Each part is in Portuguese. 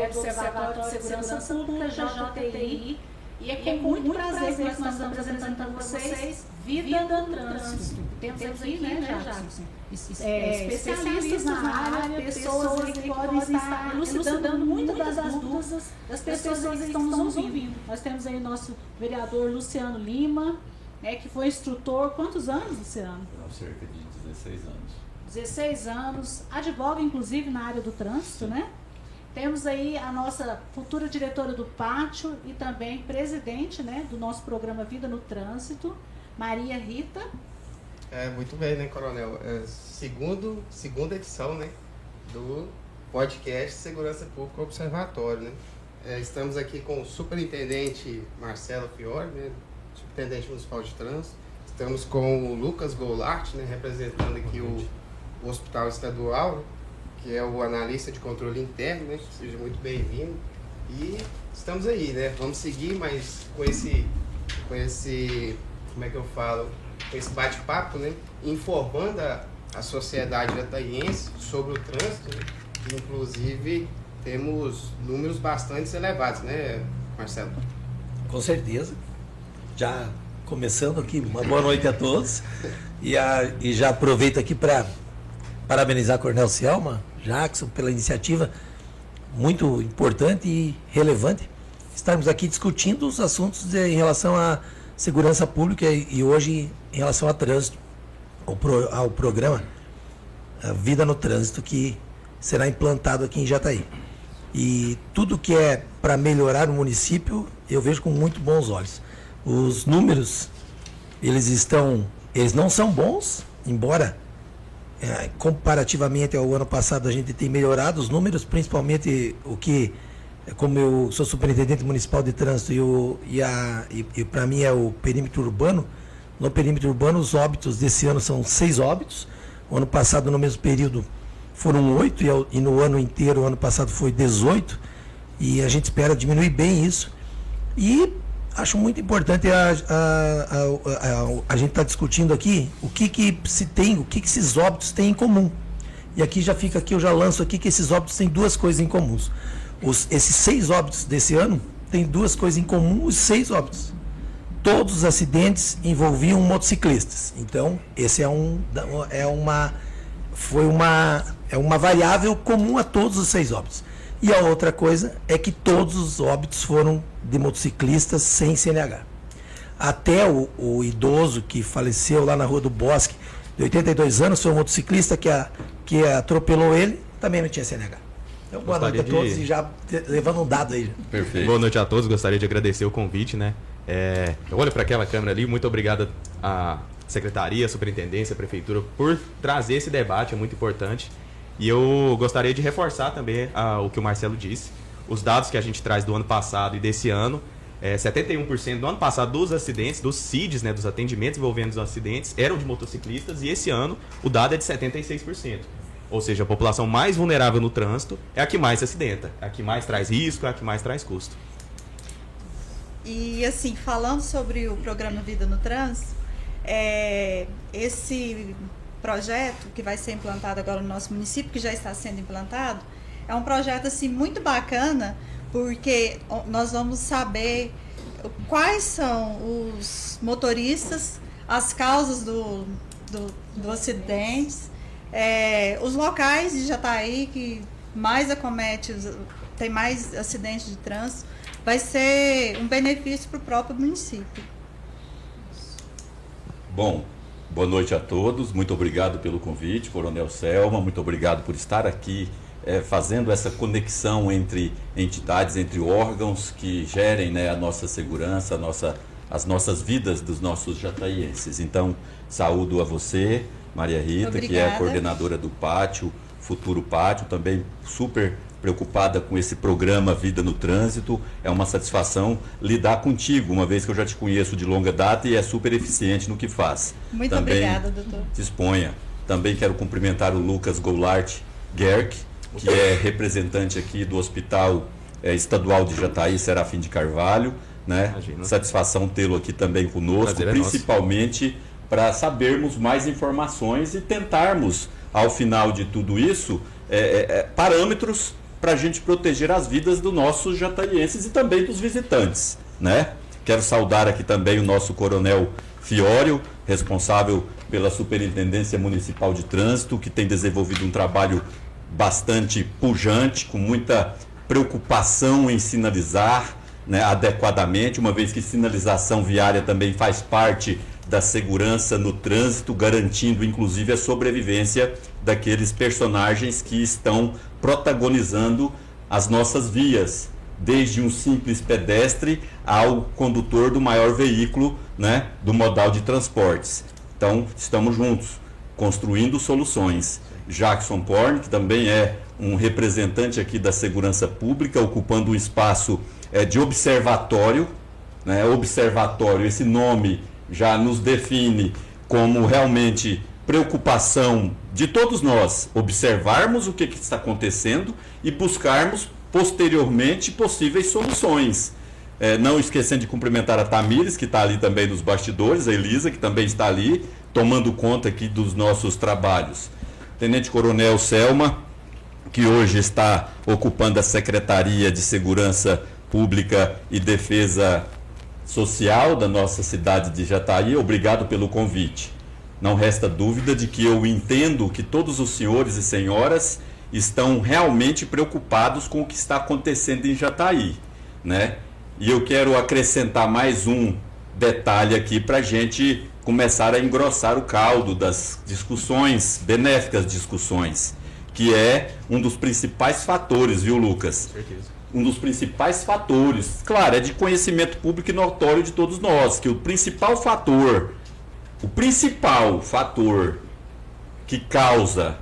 do Observatório de Segurança Pública, JTI, e é com muito prazer que nós estamos apresentando para vocês Vida no Trânsito. Temos aqui, né, Jadson, especialistas na área, pessoas que podem estar elucidando muitas das dúvidas das pessoas que estão nos ouvindo. Nós temos aí o nosso vereador Luciano Lima, né, que foi instrutor, quantos anos, Luciano? Cerca de 16 anos. 16 anos, advoga inclusive na área do trânsito, né? Temos aí a nossa futura diretora do Pátio e também presidente, né, do nosso programa Vida no Trânsito, Maria Rita. Muito bem, né, Coronel? Segunda edição, né, do podcast Segurança Pública Observatório, né? Estamos aqui com o superintendente Marcelo Fiore, né, superintendente municipal de trânsito. Estamos com o Lucas Goulart, né, representando aqui o Hospital Estadual, né, que é o analista de controle interno, né? Seja muito bem-vindo. E estamos aí, né? Vamos seguir, mas com esse, como é que eu falo? Com esse bate-papo, né? Informando a sociedade jataiense sobre o trânsito, né? E, inclusive, temos números bastante elevados, né, Marcelo? Com certeza. Já começando aqui, uma boa noite a todos. E já aproveito aqui para parabenizar a Coronel Selma, Jackson, pela iniciativa muito importante e relevante. Estarmos aqui discutindo os assuntos em relação à segurança pública e hoje em relação ao trânsito, ao programa Vida no Trânsito, que será implantado aqui em Jataí. E tudo que é para melhorar o município, eu vejo com muito bons olhos. Os números, eles não são bons, embora comparativamente ao ano passado a gente tem melhorado os números, principalmente o que, como eu sou superintendente municipal de trânsito e para mim é o perímetro urbano. No perímetro urbano os óbitos desse ano são 6 óbitos, o ano passado no mesmo período foram 8 e no ano inteiro, o ano passado foi 18, e a gente espera diminuir bem isso. E acho muito importante a gente estar discutindo aqui o que esses óbitos têm em comum. E aqui eu já lanço aqui que esses óbitos têm duas coisas em comuns. Esses 6 óbitos desse ano têm duas coisas em comum, os 6 óbitos. Todos os acidentes envolviam motociclistas. Então, esse é uma variável comum a todos os 6 óbitos. E a outra coisa é que todos os óbitos foram de motociclistas sem CNH. Até o idoso que faleceu lá na Rua do Bosque, de 82 anos, foi um motociclista que atropelou ele, também não tinha CNH. Então, boa noite a todos e já levando um dado aí. Perfeito. Boa noite a todos, gostaria de agradecer o convite, né? Eu olho para aquela câmera ali, muito obrigado à Secretaria, à Superintendência, à Prefeitura por trazer esse debate, é muito importante. E eu gostaria de reforçar também o que o Marcelo disse. Os dados que a gente traz do ano passado e desse ano, 71% do ano passado dos acidentes, dos CIDs, né, dos atendimentos envolvendo os acidentes, eram de motociclistas, e esse ano o dado é de 76%. Ou seja, a população mais vulnerável no trânsito é a que mais se acidenta, é a que mais traz risco, é a que mais traz custo. E assim, falando sobre o programa Vida no Trânsito, esse projeto que vai ser implantado agora no nosso município, que já está sendo implantado, é um projeto assim muito bacana, porque nós vamos saber quais são os motoristas, as causas do acidente, os locais de Jataí que mais tem mais acidentes de trânsito. Vai ser um benefício para o próprio município. Bom, boa noite a todos, muito obrigado pelo convite, Coronel Selma, muito obrigado por estar aqui fazendo essa conexão entre entidades, entre órgãos que gerem, né, a nossa segurança, as nossas vidas dos nossos jataienses. Então, saúdo a você, Maria Rita, Obrigada. Que é a coordenadora do Pátio, Futuro Pátio, também super preocupada com esse programa Vida no Trânsito. É uma satisfação lidar contigo, uma vez que eu já te conheço de longa data e é super eficiente no que faz. Muito também, obrigada, doutor. Disponha. Também quero cumprimentar o Lucas Goulart Gerck, que é representante aqui do Hospital Estadual de Jataí, Serafim de Carvalho, né? Imagina. Satisfação tê-lo aqui também conosco, principalmente para sabermos mais informações e tentarmos, ao final de tudo isso, parâmetros para a gente proteger as vidas dos nossos jataienses e também dos visitantes, né? Quero saudar aqui também o nosso coronel Fiório, responsável pela Superintendência Municipal de Trânsito, que tem desenvolvido um trabalho bastante pujante, com muita preocupação em sinalizar, né, adequadamente, uma vez que sinalização viária também faz parte da segurança no trânsito, garantindo inclusive a sobrevivência daqueles personagens que estão protagonizando as nossas vias, desde um simples pedestre ao condutor do maior veículo, né, do modal de transportes. Então, estamos juntos, construindo soluções. Jackson Porn, que também é um representante aqui da segurança pública, ocupando um espaço de observatório, né? Observatório, esse nome já nos define como realmente preocupação de todos nós, observarmos o que está acontecendo e buscarmos posteriormente possíveis soluções. Não esquecendo de cumprimentar a Tamires, que está ali também nos bastidores, a Elisa, que também está ali, tomando conta aqui dos nossos trabalhos. Tenente Coronel Selma, que hoje está ocupando a Secretaria de Segurança Pública e Defesa Social da nossa cidade de Jataí, obrigado pelo convite. Não resta dúvida de que eu entendo que todos os senhores e senhoras estão realmente preocupados com o que está acontecendo em Jataí, né? E eu quero acrescentar mais um detalhe aqui para a gente começar a engrossar o caldo das discussões, benéficas discussões, que é um dos principais fatores, viu, Lucas? Com certeza. Um dos principais fatores, claro, é de conhecimento público e notório de todos nós, que o principal fator que causa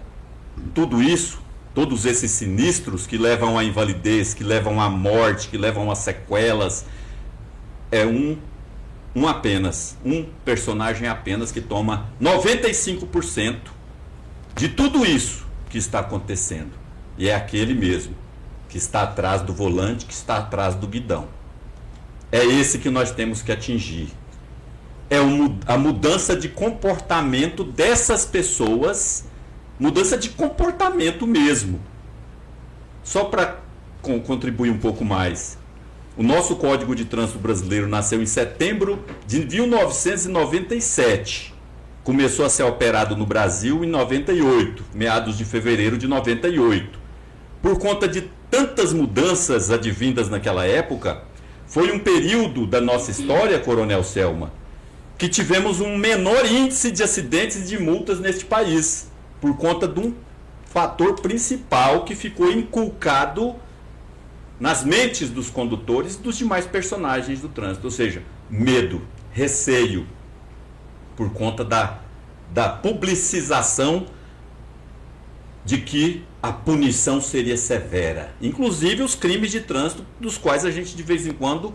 tudo isso, todos esses sinistros que levam à invalidez, que levam à morte, que levam a sequelas, é um personagem apenas que toma 95% de tudo isso que está acontecendo. E é aquele mesmo que está atrás do volante, que está atrás do guidão. É esse que nós temos que atingir. É a mudança de comportamento dessas pessoas, mudança de comportamento mesmo. Só para contribuir um pouco mais. O nosso Código de Trânsito Brasileiro nasceu em setembro de 1997. Começou a ser operado no Brasil em 98, meados de fevereiro de 98. Por conta de tantas mudanças advindas naquela época, foi um período da nossa história, Coronel Selma, que tivemos um menor índice de acidentes e de multas neste país, por conta de um fator principal que ficou inculcado nas mentes dos condutores e dos demais personagens do trânsito, ou seja, medo, receio, por conta da publicização de que a punição seria severa. Inclusive os crimes de trânsito, dos quais a gente de vez em quando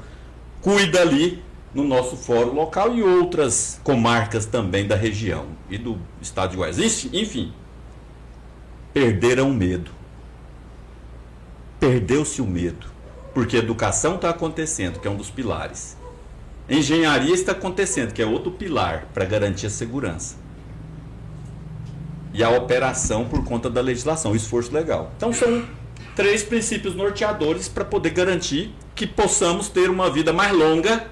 cuida ali no nosso fórum local e outras comarcas também da região e do estado de Goiás. Enfim, perderam o medo. Perdeu-se o medo. Porque educação está acontecendo, que é um dos pilares. Engenharia está acontecendo, que é outro pilar para garantir a segurança. E a operação por conta da legislação, o esforço legal. Então são 3 princípios norteadores para poder garantir que possamos ter uma vida mais longa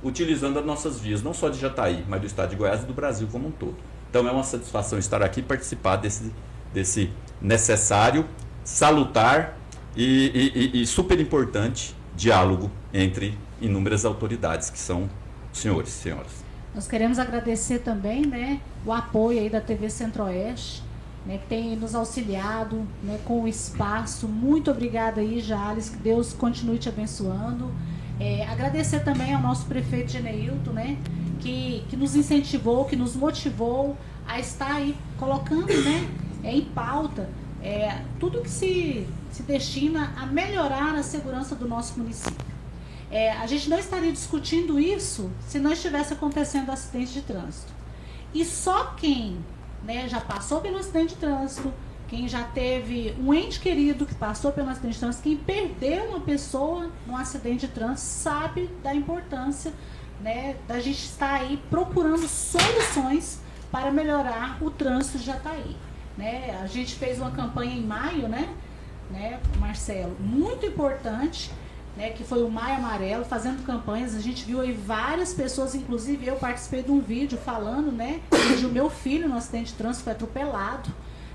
utilizando as nossas vias, não só de Jataí, mas do estado de Goiás e do Brasil como um todo. Então é uma satisfação estar aqui e participar desse necessário, salutar e super importante diálogo entre inúmeras autoridades que são senhores e senhoras. Nós queremos agradecer também, né, o apoio aí da TV Centro-Oeste, né, que tem nos auxiliado, né, com o espaço. Muito obrigada aí, Jales, que Deus continue te abençoando. Agradecer também ao nosso prefeito Geneilton, né, que nos incentivou, que nos motivou a estar aí colocando, né, em pauta tudo que se destina a melhorar a segurança do nosso município. A gente não estaria discutindo isso se não estivesse acontecendo acidente de trânsito. E só quem, né, já passou pelo acidente de trânsito, quem já teve um ente querido que passou pelo acidente de trânsito, quem perdeu uma pessoa num acidente de trânsito, sabe da importância, né, da gente estar aí procurando soluções para melhorar o trânsito de Jataí. Né? A gente fez uma campanha em maio, né, né, Marcelo, muito importante, né, que foi o Maio Amarelo, fazendo campanhas. A gente viu aí várias pessoas, inclusive eu participei de um vídeo falando, né, que o meu filho no acidente de trânsito foi atropelado.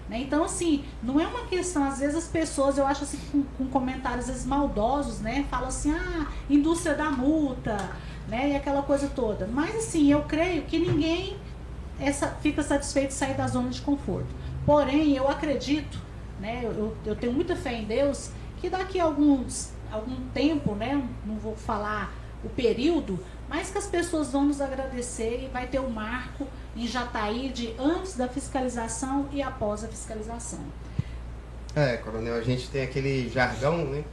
Né? Então, assim, não é uma questão, às vezes as pessoas, eu acho assim, com comentários às vezes maldosos, né, falam assim, indústria da multa, né, e aquela coisa toda. Mas, assim, eu creio que ninguém fica satisfeito de sair da zona de conforto. Porém, eu acredito, né, eu tenho muita fé em Deus, que daqui a algum tempo, né, não vou falar o período, mas que as pessoas vão nos agradecer e vai ter um marco em Jataí de antes da fiscalização e após a fiscalização. Coronel, a gente tem aquele jargão, né,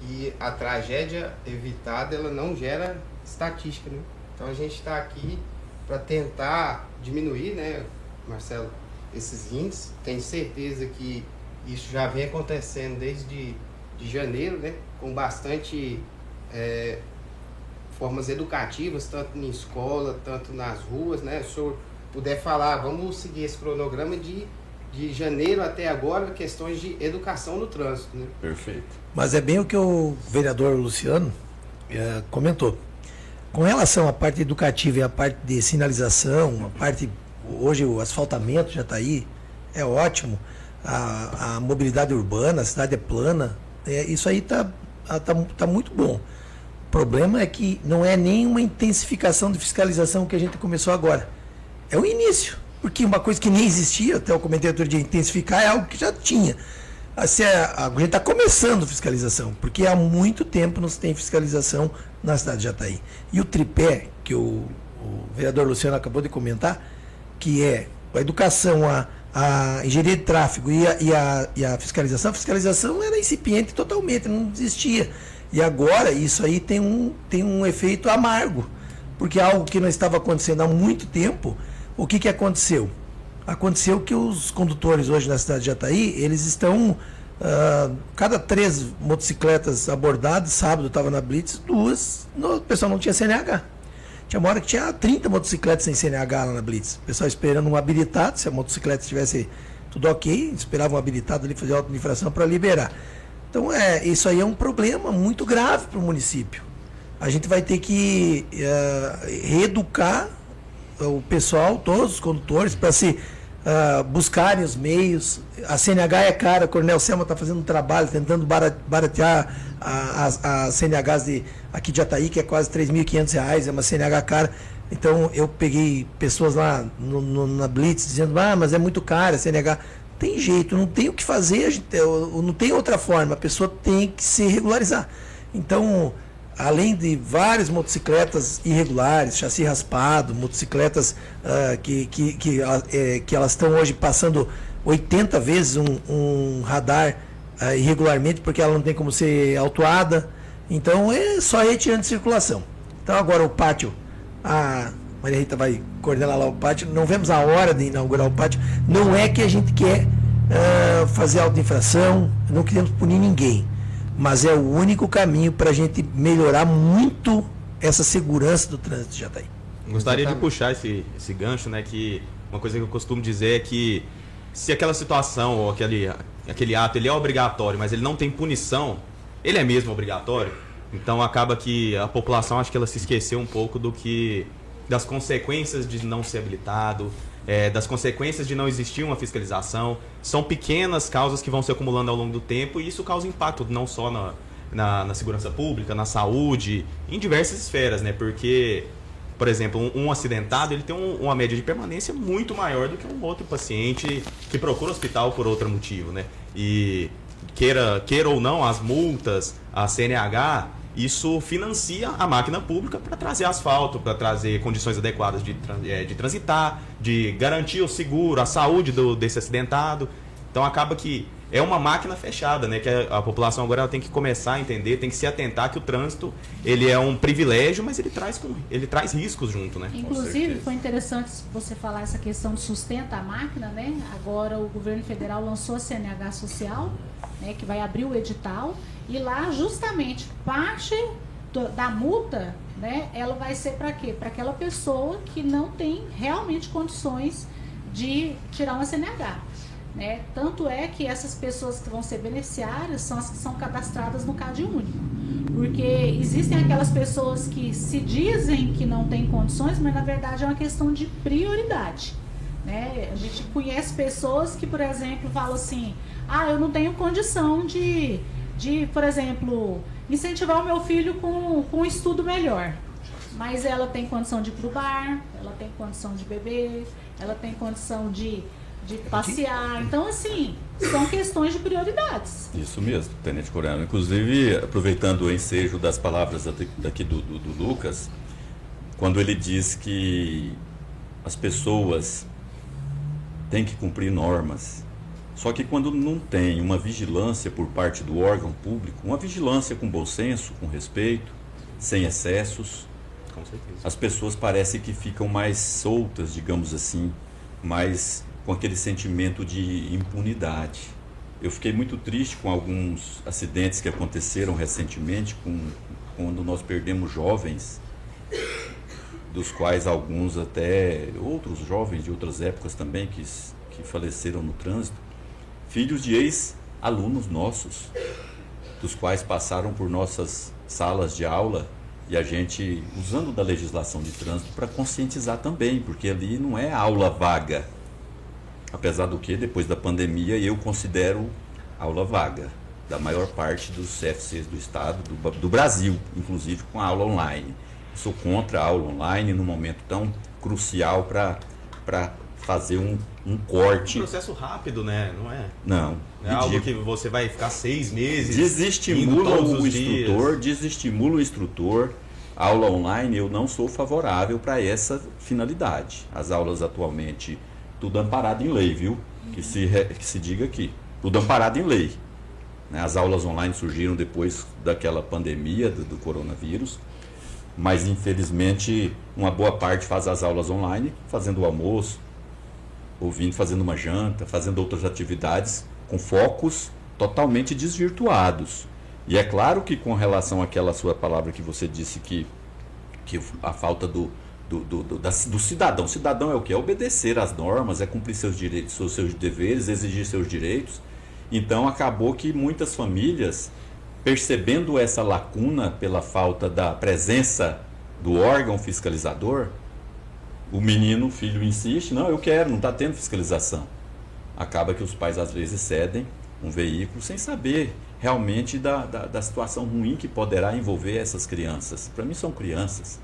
que a tragédia evitada, ela não gera estatística, né? Então a gente está aqui para tentar diminuir, né, Marcelo, esses índices. Tenho certeza que isso já vem acontecendo desde janeiro, né, com bastante formas educativas, tanto em escola, tanto nas ruas, né? Se o senhor puder falar, vamos seguir esse cronograma de janeiro até agora, questões de educação no trânsito, né? Perfeito. Mas é bem o que o vereador Luciano comentou. Com relação à parte educativa e à parte de sinalização, a parte, hoje o asfaltamento já está aí, é ótimo, a mobilidade urbana, a cidade é plana, isso aí tá muito bom. O problema é que não é nenhuma intensificação de fiscalização que a gente começou agora. É o início, porque uma coisa que nem existia, até eu comentei outro dia, intensificar é algo que já tinha. Assim, a gente está começando fiscalização, porque há muito tempo não se tem fiscalização na cidade de Jataí. E o tripé, que o vereador Luciano acabou de comentar, que é a educação, a engenharia de tráfego e a fiscalização era incipiente totalmente, não existia. E agora isso aí tem um efeito amargo, porque algo que não estava acontecendo há muito tempo. O que aconteceu? Aconteceu que os condutores hoje na cidade de Jataí, eles estão, cada 3 motocicletas abordadas, sábado estava na Blitz, 2, o pessoal não tinha CNH. Tinha uma hora que tinha 30 motocicletas sem CNH lá na Blitz. O pessoal esperando um habilitado, se a motocicleta estivesse tudo ok, esperava um habilitado ali fazer auto de infração para liberar. Então, isso aí é um problema muito grave para o município. A gente vai ter que reeducar o pessoal, todos os condutores, para se buscarem os meios. A CNH é cara, o Coronel Selma está fazendo um trabalho, tentando baratear as CNHs aqui de Jataí, que é quase R$3.500, é uma CNH cara. Então, eu peguei pessoas lá na Blitz dizendo, mas é muito cara a CNH. Tem jeito, não tem o que fazer, não tem outra forma, a pessoa tem que se regularizar. Então, além de várias motocicletas irregulares, chassi raspado, motocicletas que elas estão hoje passando 80 vezes um radar irregularmente, porque ela não tem como ser autuada. Então, é só retirando de circulação. Então, agora o pátio, a Maria Rita vai coordenar lá o pátio, não vemos a hora de inaugurar o pátio. Não é que a gente quer fazer auto-infração, não queremos punir ninguém, mas é o único caminho para a gente melhorar muito essa segurança do trânsito de Jataí. Gostaria de puxar esse gancho, né, que uma coisa que eu costumo dizer é que se aquela situação ou aquele ato ele é obrigatório, mas ele não tem punição, ele é mesmo obrigatório. Então acaba que a população, acho que ela se esqueceu um pouco das consequências de não ser habilitado, das consequências de não existir uma fiscalização. São pequenas causas que vão se acumulando ao longo do tempo, e isso causa impacto não só na segurança pública, na saúde, em diversas esferas, né? Porque, por exemplo, um acidentado ele tem uma média de permanência muito maior do que um outro paciente que procura o hospital por outro motivo, né? E queira ou não, as multas, a CNH, isso financia a máquina pública para trazer asfalto, para trazer condições adequadas de transitar, de garantir o seguro, a saúde desse acidentado. Então acaba que é uma máquina fechada, né? Que a população agora ela tem que começar a entender, tem que se atentar que o trânsito ele é um privilégio, mas ele traz riscos junto, né? Inclusive, foi interessante você falar essa questão de sustenta a máquina, né? Agora o governo federal lançou a CNH Social, né? Que vai abrir o edital, e lá justamente parte da multa, né? Ela vai ser para quê? Para aquela pessoa que não tem realmente condições de tirar uma CNH. né? Tanto é que essas pessoas que vão ser beneficiárias são as que são cadastradas no CAD único. Porque existem aquelas pessoas que se dizem que não têm condições, mas na verdade é uma questão de prioridade, né? A gente conhece pessoas que, por exemplo, falam assim: eu não tenho condição de por exemplo, incentivar o meu filho com um estudo melhor. Mas ela tem condição de ir pro bar, ela tem condição de beber, ela tem condição de passear. Então, assim, são questões de prioridades. Isso mesmo, Tenente Coronel. Inclusive, aproveitando o ensejo das palavras daqui do Lucas, quando ele diz que as pessoas têm que cumprir normas, só que quando não tem uma vigilância por parte do órgão público, uma vigilância com bom senso, com respeito, sem excessos, Com certeza. as pessoas parecem que ficam mais soltas, digamos assim, mais com aquele sentimento de impunidade. Eu fiquei muito triste com alguns acidentes que aconteceram recentemente, quando nós perdemos jovens, dos quais alguns até outros jovens de outras épocas também que faleceram no trânsito, filhos de ex-alunos nossos, dos quais passaram por nossas salas de aula, e a gente usando da legislação de trânsito para conscientizar também, porque ali não é aula vaga, apesar do que depois da pandemia eu considero aula vaga da maior parte dos CFCs do estado, do Brasil, inclusive com a aula online. Sou contra a aula online num momento tão crucial para fazer um corte. Um processo rápido, né? Não é? Não. É algo que você vai ficar 6 meses. Desestimula todos o os instrutor, dias. desestimula o instrutor. A aula online, eu não sou favorável para essa finalidade. As aulas atualmente, tudo amparado em lei, viu? Que se diga aqui. Tudo amparado em lei. Né? As aulas online surgiram depois daquela pandemia do coronavírus, mas infelizmente uma boa parte faz as aulas online, fazendo o almoço, ouvindo, fazendo uma janta, fazendo outras atividades com focos totalmente desvirtuados. E é claro que com relação àquela sua palavra que você disse que a falta do cidadão. O cidadão é o quê? É obedecer às normas, é cumprir seus direitos, seus deveres, exigir seus direitos. Então acabou que muitas famílias, percebendo essa lacuna pela falta da presença do órgão fiscalizador, o filho insiste, não, eu quero, não está tendo fiscalização. Acaba que os pais às vezes cedem um veículo sem saber realmente da situação ruim que poderá envolver essas crianças. Para mim são crianças.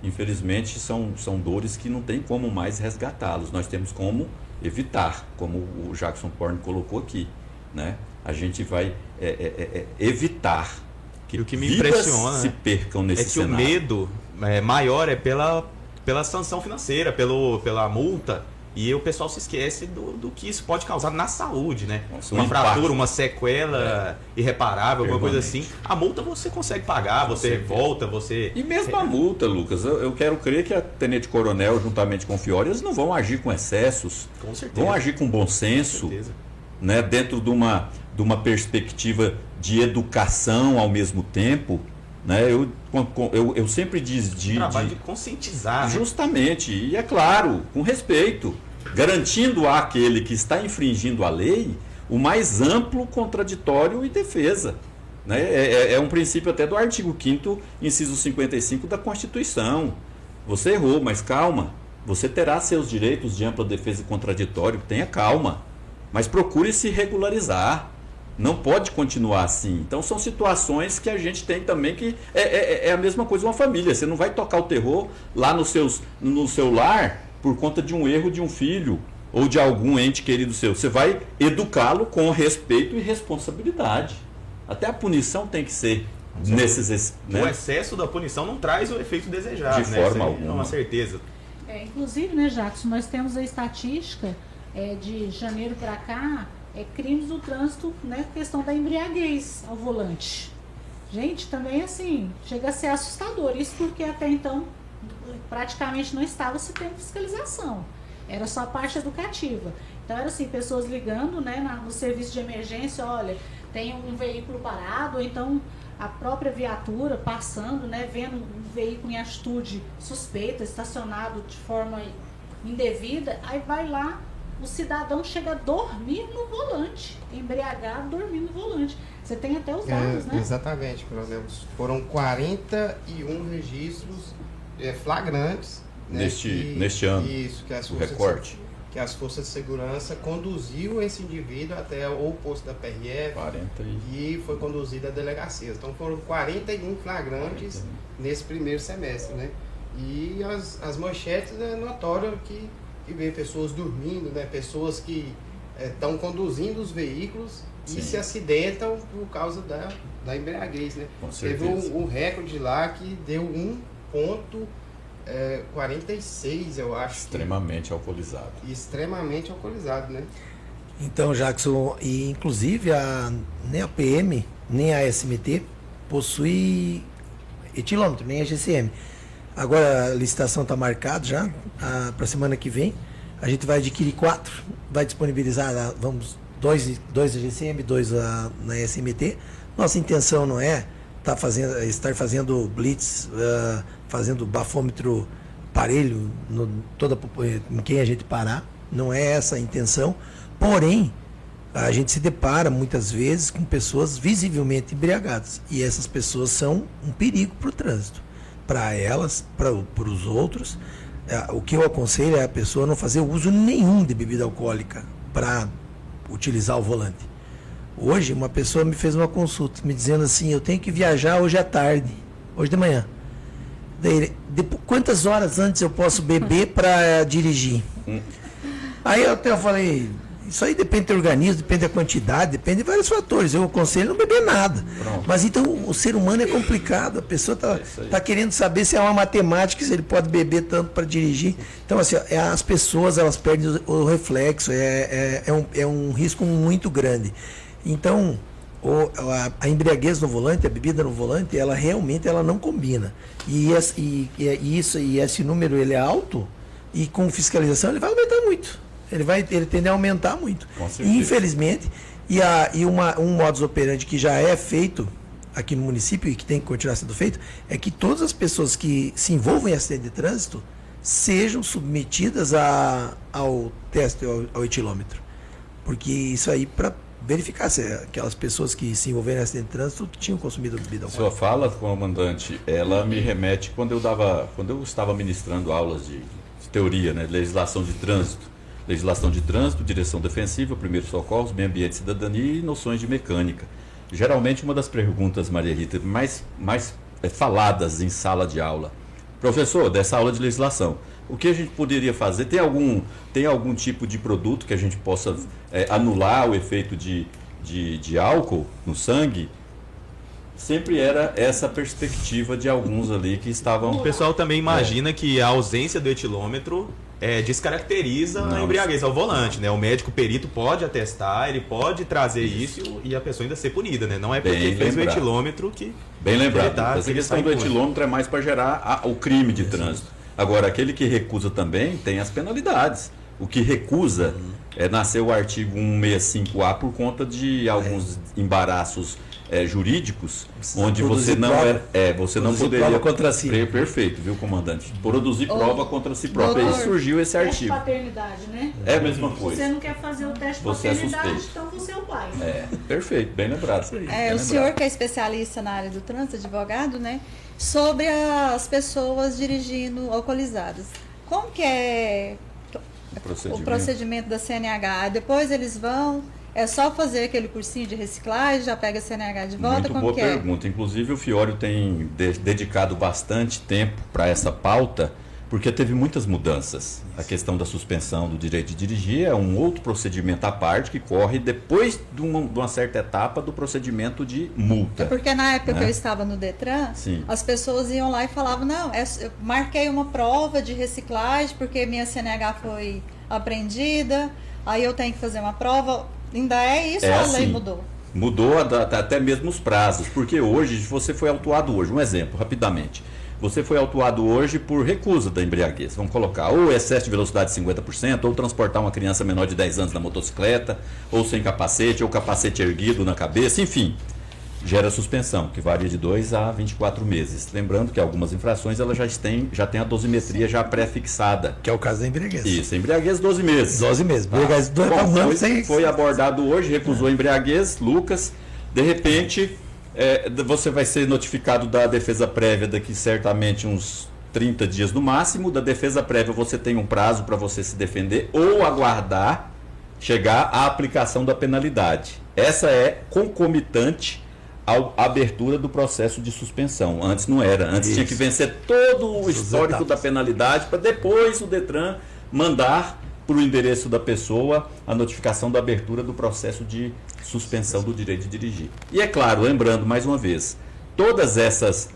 Infelizmente são dores que não tem como mais resgatá-los. Nós temos como evitar, como o Jackson Porn colocou aqui, né? A gente vai evitar que, o que me vidas impressiona se percam nesse cenário. O medo maior é pela sanção financeira, pela multa, e o pessoal se esquece do que isso pode causar na saúde, né? Nossa, uma impacto. fratura, uma sequela irreparável, alguma coisa assim. A multa você consegue pagar, você volta, você... E mesmo a multa, Lucas, eu quero crer que a Tenente Coronel, juntamente com o Fiore, eles não vão agir com excessos, Com certeza. vão agir com bom senso, Com certeza. né, dentro de uma perspectiva de educação ao mesmo tempo. Né? Eu sempre Trabalho de conscientizar, né? justamente, e é claro, com respeito, garantindo àquele que está infringindo a lei o mais amplo contraditório e defesa. Né? É um princípio até do artigo 5º, inciso 55 da Constituição. Você errou, mas calma, você terá seus direitos de ampla defesa e contraditório, tenha calma, mas procure se regularizar. Não pode continuar assim. Então são situações que a gente tem também que é a mesma coisa uma família. Você não vai tocar o terror lá no seu lar por conta de um erro de um filho ou de algum ente querido seu. Você vai educá-lo com respeito e responsabilidade. Até a punição tem que ser nesses... O excesso da punição não traz o efeito desejado, De né? forma Isso aí alguma. É uma certeza. Inclusive, né, Jackson, nós temos a estatística de janeiro para cá, crimes do trânsito, né, questão da embriaguez ao volante. Gente, também assim, chega a ser assustador. Isso porque até então praticamente não estava se tendo fiscalização. Era só a parte educativa. Então era assim, pessoas ligando, né, no serviço de emergência, olha, tem um veículo parado, ou então a própria viatura passando, né, vendo um veículo em atitude suspeita, estacionado de forma indevida, aí vai lá, o cidadão chega a dormir no volante, embriagado, dormir no volante. Você tem até os dados, né? Exatamente, coronel. Foram 41 registros flagrantes. Né, neste ano, isso, que o recorte. Que as forças de segurança conduziu esse indivíduo até o posto da PRF e foi conduzido à delegacia. Então foram 41 flagrantes nesse primeiro semestre, né? E as manchetes é notório que vê pessoas dormindo, né? Pessoas que estão conduzindo os veículos e se acidentam por causa da embriaguez, né? Teve um recorde lá que deu 1,46, eu acho. Extremamente alcoolizado. Extremamente alcoolizado, né? Então, Jackson, e inclusive nem a PM, nem a SMT possui etilômetro, nem a GCM. Agora a licitação está marcada já para a semana que vem. A gente vai adquirir 4, vai disponibilizar, dois na GCM, 2 na SMT. Nossa intenção não é estar fazendo blitz, fazendo bafômetro parelho em quem a gente parar. Não é essa a intenção. Porém, a gente se depara muitas vezes com pessoas visivelmente embriagadas. E essas pessoas são um perigo para o trânsito. Para elas, para os outros. O que eu aconselho é a pessoa não fazer uso nenhum de bebida alcoólica para utilizar o volante. Hoje, uma pessoa me fez uma consulta, me dizendo assim, eu tenho que viajar hoje à tarde, hoje de manhã. Daí, quantas horas antes eu posso beber para dirigir? Aí eu falei, isso aí depende do organismo, depende da quantidade, depende de vários fatores. Eu aconselho não beber nada. Pronto. Mas então o ser humano é complicado, a pessoa está querendo saber se é uma matemática, se ele pode beber tanto para dirigir. Então, assim, as pessoas elas perdem o reflexo, é um risco muito grande. Então, a embriaguez no volante, a bebida no volante, ela realmente não combina. E esse número ele é alto, e com fiscalização ele vai aumentar muito. Ele tende a aumentar muito. E, infelizmente, um modus operandi que já é feito aqui no município e que tem que continuar sendo feito, é que todas as pessoas que se envolvem em acidente de trânsito sejam submetidas ao teste, ao etilômetro. Porque isso aí, para verificar se aquelas pessoas que se envolveram em acidente de trânsito tinham consumido bebida alcoólica. Sua fala, comandante, ela me remete, quando eu estava ministrando aulas de teoria, né, legislação de trânsito, direção defensiva, primeiros socorros, meio ambiente e cidadania e noções de mecânica. Geralmente, uma das perguntas, Maria Rita, mais faladas em sala de aula: professor, dessa aula de legislação, o que a gente poderia fazer? Tem algum tipo de produto que a gente possa anular o efeito de álcool no sangue? Sempre era essa perspectiva de alguns ali que estavam... O pessoal também imagina que a ausência do etilômetro descaracteriza a embriaguez ao volante, né? O médico perito pode atestar, ele pode trazer isso e a pessoa ainda ser punida, né? Não é porque fez o etilômetro que... Bem lembrado. Essa questão do etilômetro é mais para gerar o crime de trânsito. Agora, aquele que recusa também tem as penalidades. O que recusa nasceu o artigo 165A por conta de alguns embaraços jurídicos, onde você não poderia prova contra si. Perfeito, viu, comandante? Produzir prova contra si próprio. Aí surgiu esse Teste artigo. paternidade, né? É a mesma coisa. Você não quer fazer o teste Você é paternidade, suspeito. então você é o pai. Perfeito, bem lembrado. O senhor que é especialista na área do trânsito, advogado, né? Sobre as pessoas dirigindo alcoolizadas. Como que é o procedimento da CNH? Depois eles vão... É só fazer aquele cursinho de reciclagem, já pega a CNH de volta? Muito boa pergunta. Inclusive, o Fiório tem dedicado bastante tempo para essa pauta, porque teve muitas mudanças. A questão da suspensão do direito de dirigir é um outro procedimento à parte que corre depois de uma certa etapa do procedimento de multa. É porque na época que eu estava no Detran, as pessoas iam lá e falavam, não, eu marquei uma prova de reciclagem porque minha CNH foi apreendida, aí eu tenho que fazer uma prova. Ainda é isso ou a lei mudou? Mudou até mesmo os prazos, porque hoje, você foi autuado hoje, um exemplo, rapidamente. Você foi autuado hoje por recusa da embriaguez. Vamos colocar ou excesso de velocidade de 50%, ou transportar uma criança menor de 10 anos na motocicleta, ou sem capacete, ou capacete erguido na cabeça, enfim. gera suspensão, que varia de 2 a 24 meses. Lembrando que algumas infrações elas já têm a dosimetria já pré-fixada. Que é o caso da embriaguez. Isso, embriaguez 12 meses. 12 meses. Embriaguez Foi abordado hoje, recusou a embriaguez, Lucas. De repente, você vai ser notificado da defesa prévia daqui certamente uns 30 dias no máximo. Da defesa prévia você tem um prazo para você se defender ou aguardar chegar à aplicação da penalidade. Essa é concomitante à abertura do processo de suspensão. Antes não era. Antes tinha que vencer todo o histórico da penalidade para depois o Detran mandar para o endereço da pessoa a notificação da abertura do processo de suspensão do direito de dirigir. E é claro, lembrando mais uma vez, todas essas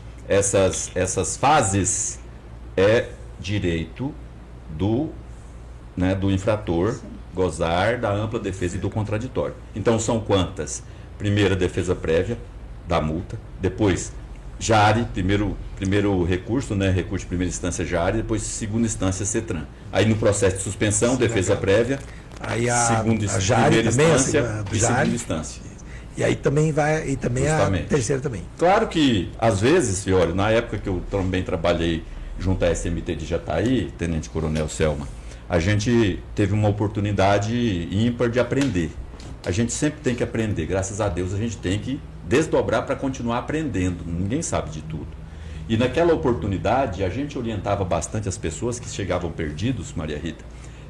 fases é direito do infrator gozar da ampla defesa e do contraditório. Então são quantas? Primeira, defesa prévia da multa, depois JARE, primeiro recurso, recurso de primeira instância JARE, depois segunda instância CETRAN. Aí no processo de suspensão, defesa prévia, aí primeira instância e segunda instância. E aí também vai, a terceira também. Claro que, às vezes, Fiore, na época que eu também trabalhei junto à SMT de Jataí, Tenente Coronel Selma, a gente teve uma oportunidade ímpar de aprender. A gente sempre tem que aprender, graças a Deus a gente tem que desdobrar para continuar aprendendo, ninguém sabe de tudo. E naquela oportunidade a gente orientava bastante as pessoas que chegavam perdidos, Maria Rita,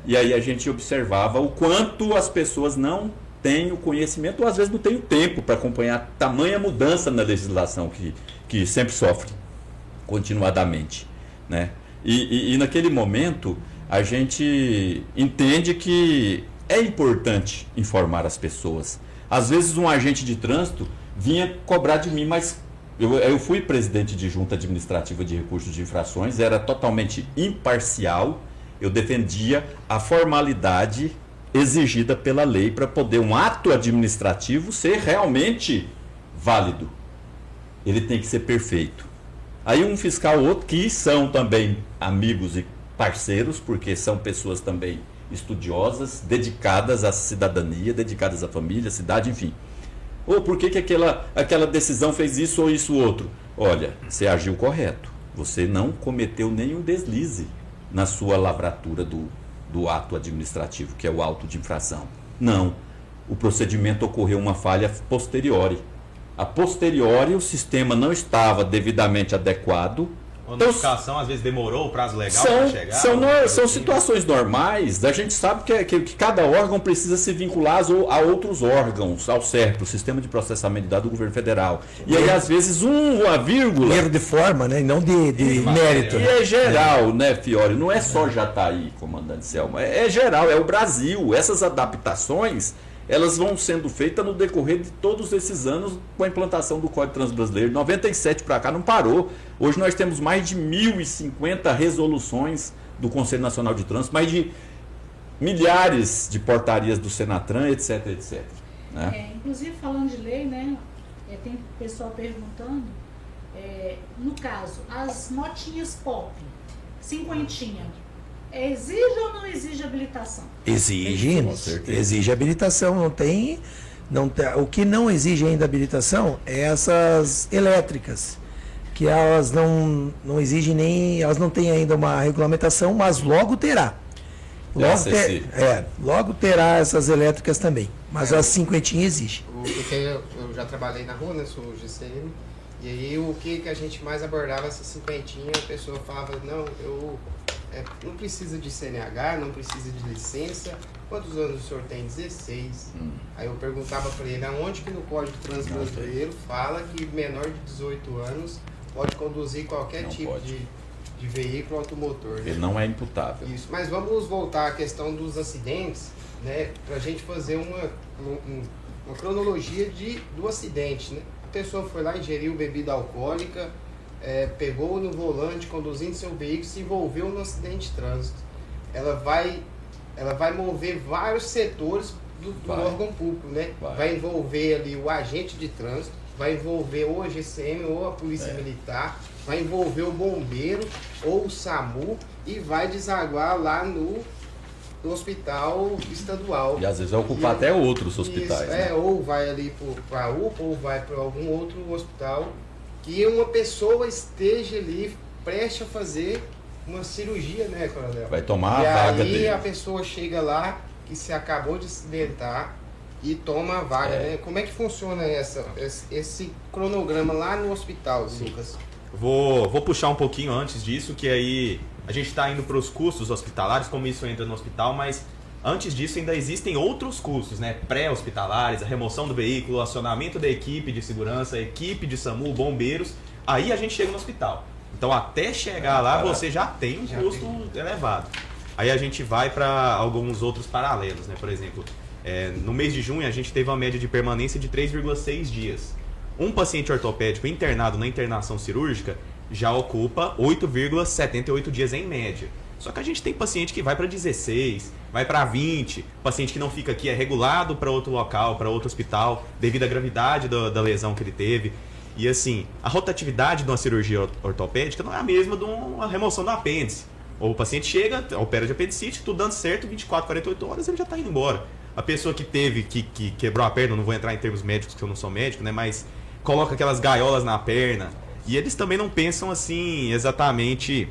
e aí a gente observava o quanto as pessoas não têm o conhecimento ou às vezes não têm o tempo para acompanhar tamanha mudança na legislação que sempre sofre continuadamente, né? E naquele momento a gente entende que é importante informar as pessoas. Às vezes um agente de trânsito vinha cobrar de mim, mas eu fui presidente de junta administrativa de recursos de infrações, era totalmente imparcial, eu defendia a formalidade exigida pela lei para poder um ato administrativo ser realmente válido. Ele tem que ser perfeito. Aí um fiscal ou outro, que são também amigos e parceiros, porque são pessoas também estudiosas, dedicadas à cidadania, dedicadas à família, à cidade, enfim. Ou por que aquela decisão fez isso ou isso outro? Olha, você agiu correto. Você não cometeu nenhum deslize na sua lavratura do ato administrativo, que é o auto de infração. Não. O procedimento ocorreu uma falha posteriori. A posteriori, o sistema não estava devidamente adequado. A notificação às vezes demorou o prazo legal para chegar? São situações normais. A gente sabe que cada órgão precisa se vincular a outros órgãos, ao SERP, o Sistema de Processamento de Dados do Governo Federal. E aí, às vezes, uma vírgula... Erro de forma, né? E não de mérito. E é geral, né, Fiore? Não é só Jataí, comandante Selma. É geral, é o Brasil. Essas adaptações, elas vão sendo feitas no decorrer de todos esses anos com a implantação do Código Transbrasileiro. 97 para cá não parou. Hoje nós temos mais de 1.050 resoluções do Conselho Nacional de Trânsito, mais de milhares de portarias do Senatran, etc, etc. Né? Inclusive, falando de lei, né, tem pessoal perguntando, no caso, as motinhas pop, cinquentinha, exige ou não exige habilitação? Exige habilitação, não tem, o que não exige ainda habilitação é essas elétricas, que elas não exigem elas não têm ainda uma regulamentação, mas logo terá. Logo terá essas elétricas também, mas as cinquentinhas exigem. Porque eu já trabalhei na rua, né, sou GCM, e aí o que a gente mais abordava essa cinquentinha, a pessoa falava, não, não precisa de CNH, não precisa de licença. Quantos anos o senhor tem? 16. Aí eu perguntava para ele, aonde que no Código Transbrasileiro fala que menor de 18 anos pode conduzir qualquer tipo de veículo automotor. Né? Ele não é imputável. Isso, mas vamos voltar à questão dos acidentes, né, para a gente fazer uma cronologia do acidente. Né? A pessoa foi lá, ingeriu bebida alcoólica, pegou no volante, conduzindo seu veículo, se envolveu no acidente de trânsito. Ela vai mover vários setores do órgão público, né? Vai envolver ali o agente de trânsito, vai envolver ou a GCM ou a Polícia Militar, vai envolver o bombeiro ou o SAMU e vai desaguar lá no do hospital estadual. E às vezes vai ocupar até outros hospitais. Isso, né? ou vai ali para a UPA, ou vai para algum outro hospital, que uma pessoa esteja ali prestes a fazer uma cirurgia, né, Coronel? Vai tomar e a vaga aí dele. a pessoa chega lá, que se acabou de acidentar, e toma a vaga, né? Como é que funciona esse cronograma lá no hospital, Lucas? Vou puxar um pouquinho antes disso, que aí a gente está indo para os custos hospitalares, como isso entra no hospital, mas antes disso ainda existem outros custos, né? Pré-hospitalares, a remoção do veículo, o acionamento da equipe de segurança, a equipe de SAMU, bombeiros, aí a gente chega no hospital. Então até chegar lá você já tem um custo elevado. Aí a gente vai para alguns outros paralelos, né? Por exemplo, no mês de junho a gente teve uma média de permanência de 3,6 dias. Um paciente ortopédico internado na internação cirúrgica já ocupa 8,78 dias em média. Só que a gente tem paciente que vai para 16, vai para 20, paciente que não fica aqui é regulado para outro local, para outro hospital, devido à gravidade da lesão que ele teve. E assim, a rotatividade de uma cirurgia ortopédica não é a mesma de uma remoção do apêndice. Ou o paciente chega, opera de apendicite, tudo dando certo, 24, 48 horas ele já está indo embora. A pessoa que teve, que quebrou a perna, não vou entrar em termos médicos, que eu não sou médico, né, mas coloca aquelas gaiolas na perna. E eles também não pensam assim exatamente...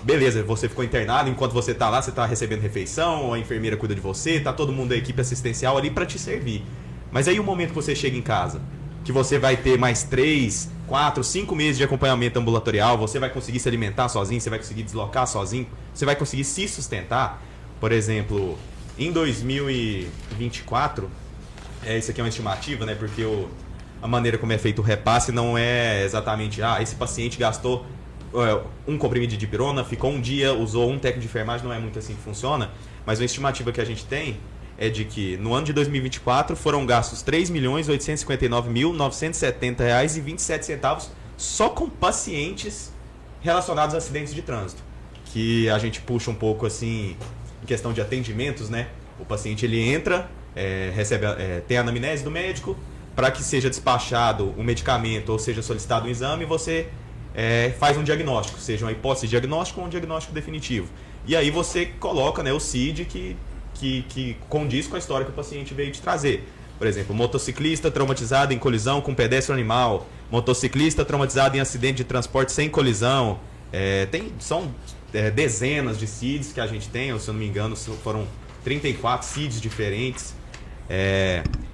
beleza, você ficou internado, enquanto você está lá, você está recebendo refeição, a enfermeira cuida de você, está todo mundo da equipe assistencial ali para te servir. Mas aí o momento que você chega em casa, que você vai ter mais 3, 4, 5 meses de acompanhamento ambulatorial, você vai conseguir se alimentar sozinho, você vai conseguir deslocar sozinho, você vai conseguir se sustentar. Por exemplo, em 2024, isso aqui é uma estimativa, né? Porque a maneira como é feito o repasse não é exatamente, esse paciente gastou um comprimido de dipirona, ficou um dia, usou um técnico de enfermagem, não é muito assim que funciona, mas uma estimativa que a gente tem é de que no ano de 2024 foram gastos R$ 3.859.970,27 só com pacientes relacionados a acidentes de trânsito. Que a gente puxa um pouco assim, em questão de atendimentos, né? O paciente ele entra, tem a anamnese do médico, para que seja despachado um medicamento ou seja solicitado um exame, você faz um diagnóstico, seja uma hipótese de diagnóstico ou um diagnóstico definitivo. E aí você coloca, né, o CID que condiz com a história que o paciente veio te trazer. Por exemplo, motociclista traumatizado em colisão com pedestre animal, motociclista traumatizado em acidente de transporte sem colisão. São dezenas de CIDs que a gente tem, se eu não me engano, foram 34 CIDs diferentes.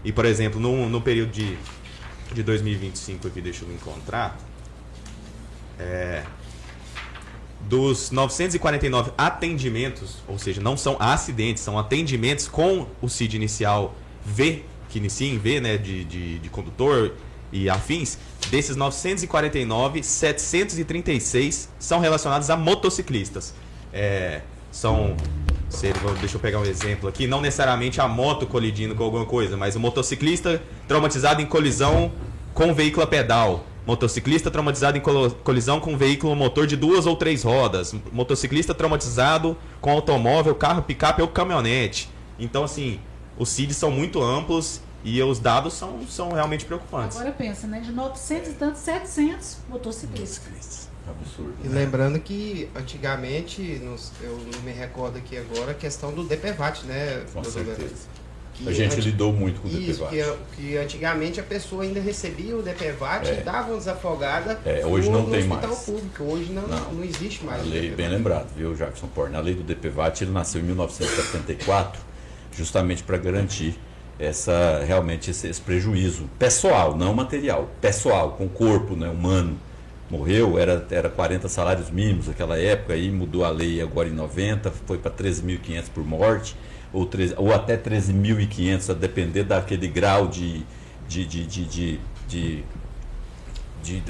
E, por exemplo, no período de 2025, aqui, deixa eu me encontrar, dos 949 atendimentos, ou seja, não são acidentes, são atendimentos com o CID inicial V, que inicia em V, né, de condutor e afins, desses 949, 736 são relacionados a motociclistas. Deixa eu pegar um exemplo aqui, não necessariamente a moto colidindo com alguma coisa, mas o motociclista traumatizado em colisão com veículo a pedal, motociclista traumatizado em colisão com veículo motor de 2 ou 3 rodas, motociclista traumatizado com automóvel, carro, picape ou caminhonete. Então, assim, os CIDs são muito amplos e os dados são realmente preocupantes. Agora pensa, né? De 900 e tantos, 700 motociclistas. Absurdo. E né? lembrando que antigamente, eu não me recordo aqui agora, a questão do DPVAT, né? Com certeza. Que A gente lidou muito com o isso, DPVAT. que antigamente a pessoa ainda recebia o DPVAT e dava uma desafogada hoje não tem hospital mais. público. Hoje não existe mais. A o lei, DPVAT. bem lembrado, viu, Jackson Porne? A lei do DPVAT, ele nasceu em 1974, justamente para garantir realmente esse prejuízo pessoal, não material, pessoal, com o corpo, né, humano. Morreu, era 40 salários mínimos naquela época, aí mudou a lei agora em 90, foi para 13.500 por morte, ou até 13.500, a depender daquele grau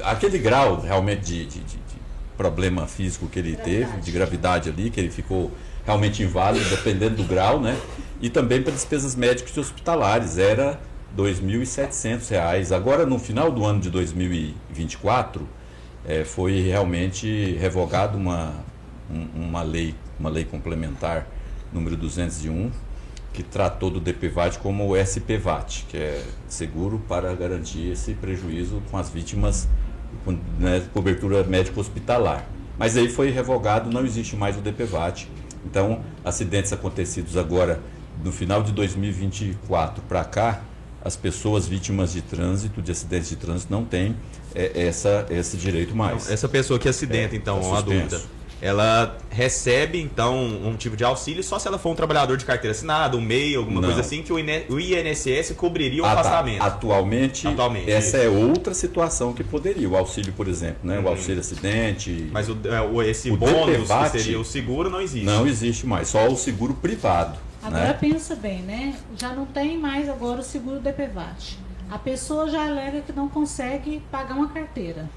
aquele grau realmente de problema físico que ele teve, de gravidade ali, que ele ficou realmente inválido, dependendo do grau, né? E também para despesas médicas e hospitalares, era R$ 2.700. Agora, no final do ano de 2024, foi realmente revogada uma lei complementar número 201, que tratou do DPVAT como o SPVAT, que é seguro para garantir esse prejuízo com as vítimas, né, cobertura médico-hospitalar. Mas aí foi revogado, não existe mais o DPVAT, Então, acidentes acontecidos agora no final de 2024 para cá, as pessoas vítimas de trânsito, de acidentes de trânsito, não têm esse direito mais. Essa pessoa que acidenta, então, tá uma suspenso. dúvida, ela recebe, então, um tipo de auxílio só se ela for um trabalhador de carteira assinada, um MEI, alguma Não. coisa assim, que o INSS cobriria o Tá. afastamento. Atualmente, essa isso. é outra situação que poderia. O auxílio, por exemplo, né? O auxílio acidente. Mas esse O bônus, DPVAT que seria o seguro, não existe. não existe mais, só o seguro privado. Agora né? pensa bem, né? Já não tem mais agora o seguro DPVAT. A pessoa já alega que não consegue pagar uma carteira.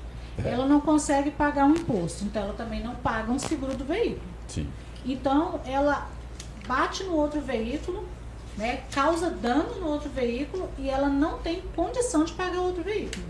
Ela não consegue pagar um imposto, então ela também não paga um seguro do veículo. Sim. Então ela bate no outro veículo, né? Causa dano no outro veículo e ela não tem condição de pagar outro veículo.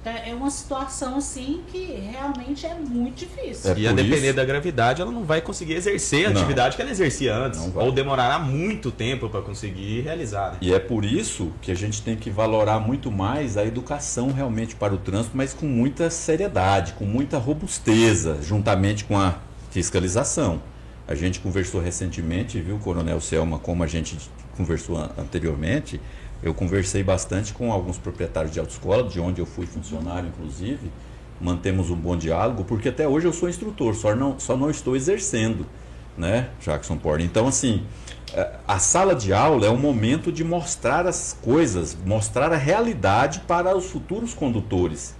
Então, é uma situação assim que realmente é muito difícil. E a por depender isso- da gravidade, ela não vai conseguir exercer a Não. atividade que ela exercia antes. Não vai. Ou demorará muito tempo para conseguir realizar. Né? E é por isso que a gente tem que valorar muito mais a educação realmente para o trânsito, mas com muita seriedade, com muita robusteza, juntamente com a fiscalização. A gente conversou recentemente, viu, Coronel Selma, como a gente conversou anteriormente, eu conversei bastante com alguns proprietários de autoescola, de onde eu fui funcionário, inclusive, mantemos um bom diálogo, porque até hoje eu sou instrutor, só não estou exercendo, né, Jackson Porter. Então, assim, a sala de aula é um momento de mostrar as coisas, mostrar a realidade para os futuros condutores.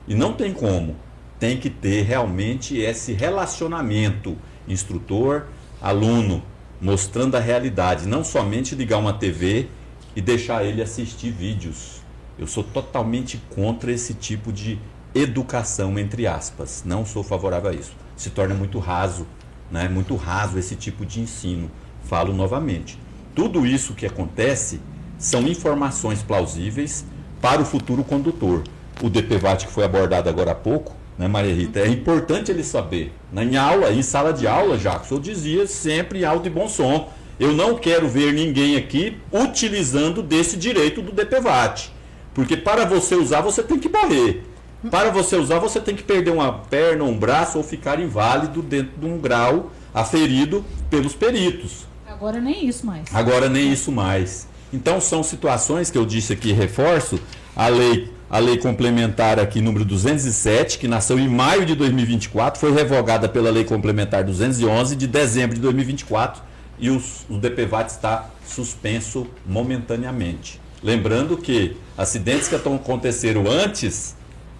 E não tem como. Tem que ter realmente esse relacionamento instrutor-aluno, mostrando a realidade, não somente ligar uma TV e deixar ele assistir vídeos. Eu sou totalmente contra esse tipo de educação, entre aspas. Não sou favorável a isso. Se torna muito raso, né? Muito raso esse tipo de ensino. Falo novamente. Tudo isso que acontece são informações plausíveis para o futuro condutor. O DPVAT que foi abordado agora há pouco, né, Maria Rita, é importante ele saber. Em aula, em sala de aula, Jackson, eu dizia sempre em alto e bom som. Eu não quero ver ninguém aqui utilizando desse direito do DPVAT. Porque para você usar, você tem que morrer. Para você usar, você tem que perder uma perna, um braço ou ficar inválido dentro de um grau aferido pelos peritos. Agora nem isso mais. Agora nem isso mais. Então são situações que eu disse aqui, reforço, a lei complementar aqui número 207, que nasceu em maio de 2024, foi revogada pela lei complementar 211 de dezembro de 2024 e o DPVAT está suspenso momentaneamente. Lembrando que acidentes que aconteceram antes,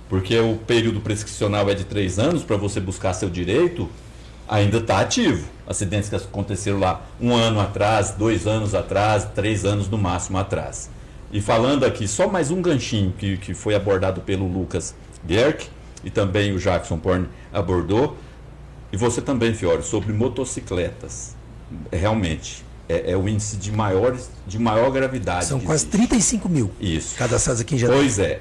porque o período prescricional é de 3 anos para você buscar seu direito, ainda está ativo. Acidentes que aconteceram lá 1 ano atrás, 2 anos atrás, 3 anos no máximo atrás. E falando aqui, só mais um ganchinho que foi abordado pelo Lucas Gerck e também o Jackson Porn abordou, e você também, Fiore, sobre motocicletas. Realmente, é o índice de maior gravidade. São que quase existe. 35 mil Isso. cadastrados aqui em Jandira. Pois é,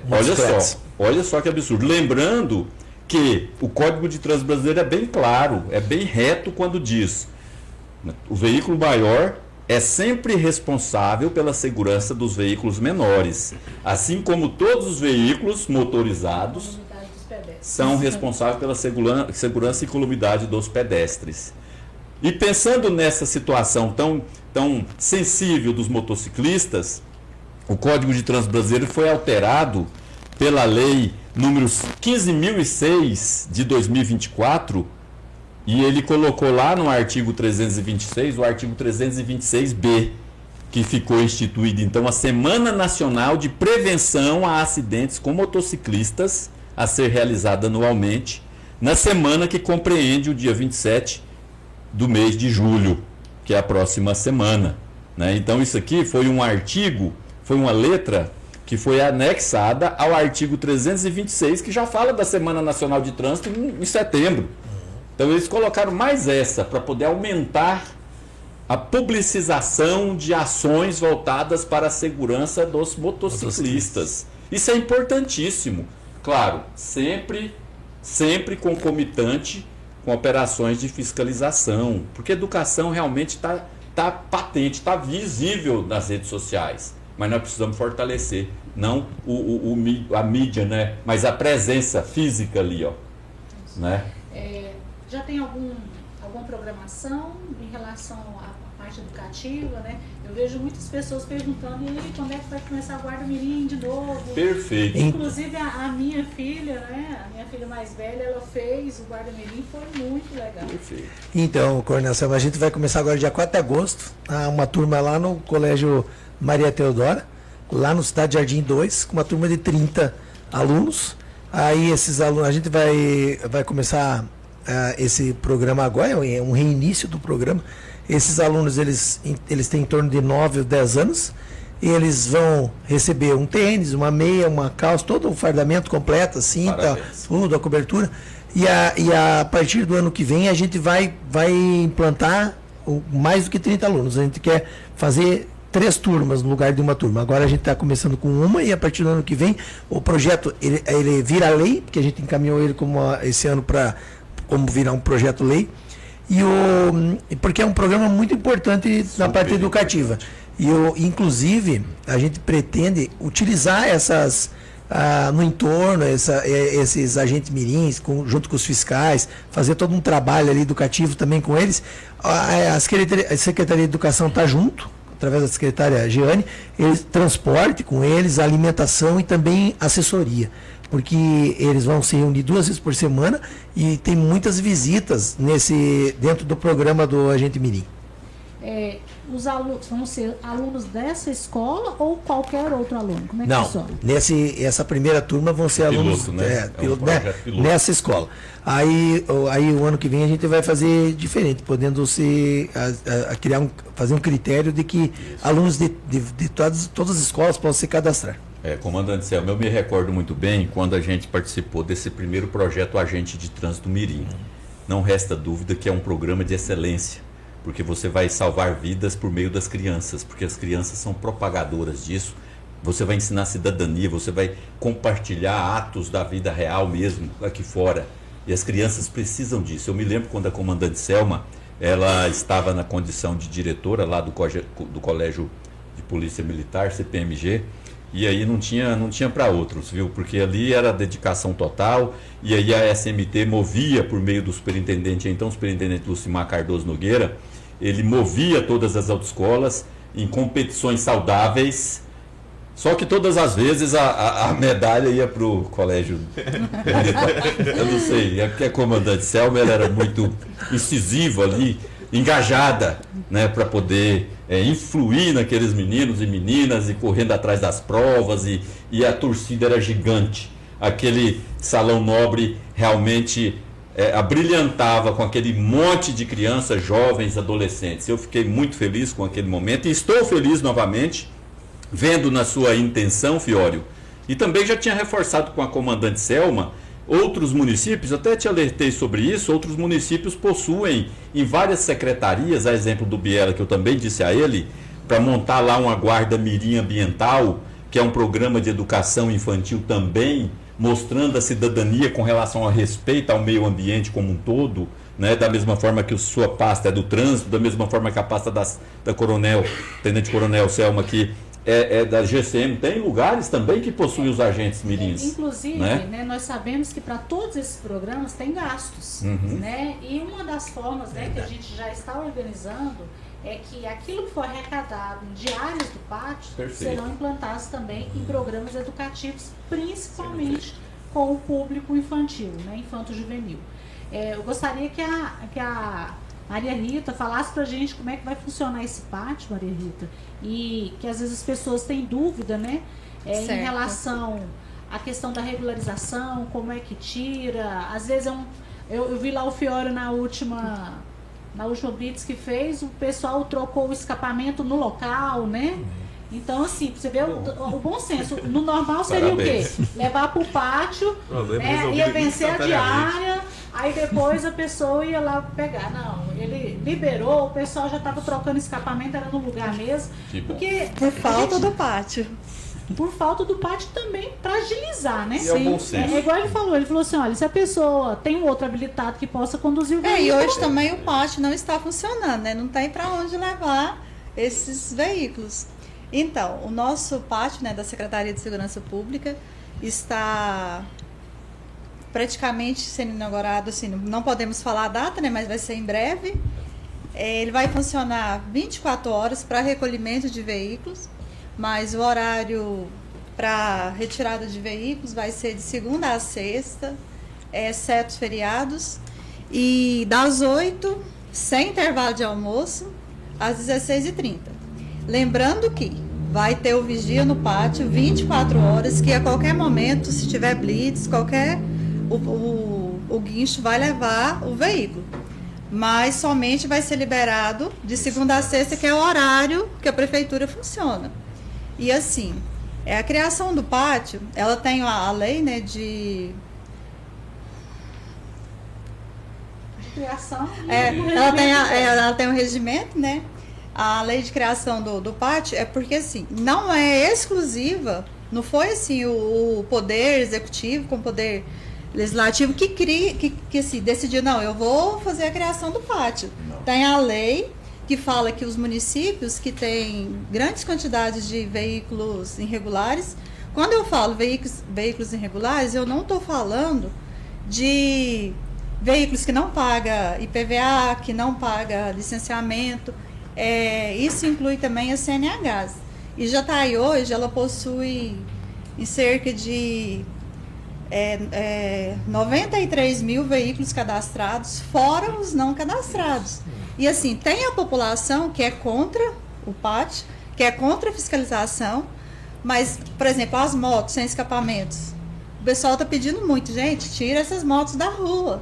olha só que absurdo. Lembrando que o Código de Trânsito Brasileiro é bem claro, é bem reto quando diz: o veículo maior é sempre responsável pela segurança dos veículos menores, assim como todos os veículos motorizados são responsáveis pela segurança e columidade dos pedestres. E pensando nessa situação tão sensível dos motociclistas, o Código de Trânsito Brasileiro foi alterado pela lei número 15.006 de 2024, e ele colocou lá no artigo 326, o artigo 326B, que ficou instituído então a Semana Nacional de Prevenção a Acidentes com Motociclistas, a ser realizada anualmente, na semana que compreende o dia 27 do mês de julho, que é a próxima semana, né? Então isso aqui foi um artigo, foi uma letra que foi anexada ao artigo 326, que já fala da Semana Nacional de Trânsito em setembro. Então eles colocaram mais essa para poder aumentar a publicização de ações voltadas para a segurança dos motociclistas. Isso é importantíssimo. Claro, sempre concomitante com operações de fiscalização, porque a educação realmente está patente, está visível nas redes sociais, mas nós precisamos fortalecer, não a mídia, né? Mas a presença física ali, ó, né? Já tem algum alguma programação em relação à parte educativa, né? Eu vejo muitas pessoas perguntando, e aí, quando é que vai começar a Guarda Mirim de novo? Perfeito. Inclusive a minha filha, né? A minha filha mais velha, ela fez o Guarda Mirim, foi muito legal. Perfeito. Então, Coronel Selma, a gente vai começar agora dia 4 de agosto, uma turma lá no Colégio Maria Teodora, lá no Cidade Jardim 2, com uma turma de 30 alunos. Aí esses alunos, a gente vai começar esse programa agora, é um reinício do programa. Esses alunos, eles têm em torno de 9 ou 10 anos, e eles vão receber um tênis, uma meia, uma calça, todo o fardamento completo, cinta, tudo, a cobertura. E a partir do ano que vem a gente vai implantar mais do que 30 alunos. A gente quer fazer 3 turmas no lugar de uma turma. Agora a gente está começando com uma, e a partir do ano que vem o projeto ele vira lei, porque a gente encaminhou ele esse ano para como virar um projeto lei. Porque é um programa muito importante na parte educativa. Inclusive, a gente pretende utilizar no entorno, esses agentes mirins, junto com os fiscais, fazer todo um trabalho ali educativo também com eles. A Secretaria de Educação está junto, através da secretária Giane, transporte com eles, alimentação e também assessoria, porque eles vão se reunir 2 vezes por semana e tem muitas visitas dentro do programa do Agente Mirim. Os alunos vão ser alunos dessa escola ou qualquer outro aluno? Como é que funciona? Essa primeira turma vão ser alunos piloto. Nessa escola. Aí o ano que vem a gente vai fazer diferente, podendo fazer um critério de que alunos de todas as escolas possam se cadastrar. Comandante Selma, eu me recordo muito bem quando a gente participou desse primeiro projeto Agente de Trânsito Mirim. Não resta dúvida que é um programa de excelência, porque você vai salvar vidas por meio das crianças, porque as crianças são propagadoras disso. Você vai ensinar cidadania, você vai compartilhar atos da vida real mesmo aqui fora. E as crianças precisam disso. Eu me lembro quando a comandante Selma, ela estava na condição de diretora lá do Colégio de Polícia Militar, CPMG, e aí não tinha para outros, viu? Porque ali era dedicação total, e aí a SMT movia por meio do superintendente, então o superintendente Lucimar Cardoso Nogueira, ele movia todas as autoescolas em competições saudáveis, só que todas as vezes a medalha ia para o colégio militar. Eu não sei, é porque a comandante Selma ela era muito incisiva ali, engajada, né, para poder influir naqueles meninos e meninas e correndo atrás das provas, e a torcida era gigante. Aquele salão nobre realmente abrilhantava com aquele monte de crianças, jovens, adolescentes. Eu fiquei muito feliz com aquele momento e estou feliz novamente, vendo na sua intenção, Fiório, e também já tinha reforçado com a comandante Selma. Outros municípios, até te alertei sobre isso, outros municípios possuem em várias secretarias, a exemplo do Biela, que eu também disse a ele, para montar lá uma guarda mirim ambiental, que é um programa de educação infantil também, mostrando a cidadania com relação ao respeito ao meio ambiente como um todo, né? Da mesma forma que a sua pasta é do trânsito, da mesma forma que a pasta da Tenente Coronel Selma aqui, da GCM, tem lugares também que possuem os agentes mirins. Inclusive, né? Nós sabemos que para todos esses programas tem gastos. Né? E uma das formas que a gente já está organizando é que aquilo que for arrecadado em diárias do pátio serão implantados também em programas educativos, principalmente com o público infantil, infanto-juvenil. Eu gostaria que a Maria Rita falasse pra gente como é que vai funcionar esse pátio, Maria Rita, e que às vezes as pessoas têm dúvida, em relação à questão da regularização, como é que tira, às vezes eu vi lá o Fiório na última Blitz que fez, o pessoal trocou o escapamento no local, Então, assim, você vê o bom senso. No normal seria Parabéns. o quê? Levar para o pátio, ia vencer a diária, aí depois a pessoa ia lá pegar. Não, ele liberou, o pessoal já estava trocando escapamento, era no lugar mesmo. Porque por falta do pátio. Por falta do pátio também, para agilizar, E é o bom senso. Igual ele falou assim, olha, se a pessoa tem um outro habilitado que possa conduzir o veículo... E hoje também o pátio não está funcionando, Não tem para onde levar esses veículos. Então, o nosso pátio, da Secretaria de Segurança Pública está praticamente sendo inaugurado, assim, não podemos falar a data, né, mas vai ser em breve. Ele vai funcionar 24 horas para recolhimento de veículos, mas o horário para retirada de veículos vai ser de segunda a sexta, exceto os feriados, e das 8, sem intervalo de almoço, às 16h30. Lembrando que vai ter o vigia no pátio 24 horas, que a qualquer momento, se tiver blitz, o guincho vai levar o veículo. Mas somente vai ser liberado de segunda a sexta, que é o horário que a prefeitura funciona. E assim, a criação do pátio, ela tem a lei, né, de criação. Ela tem um regimento, né? A lei de criação do pátio é porque, assim, não é exclusiva, não foi assim o poder executivo com o poder legislativo que assim, decidiu, não, eu vou fazer a criação do pátio. Não. Tem a lei que fala que os municípios que têm grandes quantidades de veículos irregulares, quando eu falo veículos irregulares, eu não estou falando de veículos que não pagam IPVA, que não pagam licenciamento, isso inclui também a CNH. E Jataí hoje, ela possui em cerca de 93 mil veículos cadastrados, fora os não cadastrados. E assim, tem a população que é contra o pátio, que é contra a fiscalização, mas, por exemplo, as motos sem escapamentos. O pessoal está pedindo muito, gente, tira essas motos da rua.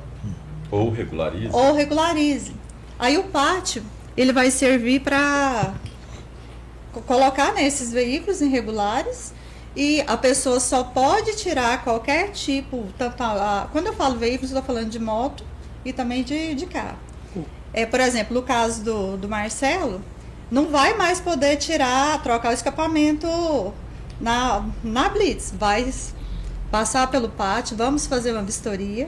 Ou regularize. Ou regularize. Aí o pátio, ele vai servir para colocar nesses veículos irregulares, e a pessoa só pode tirar qualquer tipo, quando eu falo veículos, eu estou falando de moto e também de carro. Por exemplo, no caso do Marcelo, não vai mais poder trocar o escapamento na Blitz. Vai passar pelo pátio, vamos fazer uma vistoria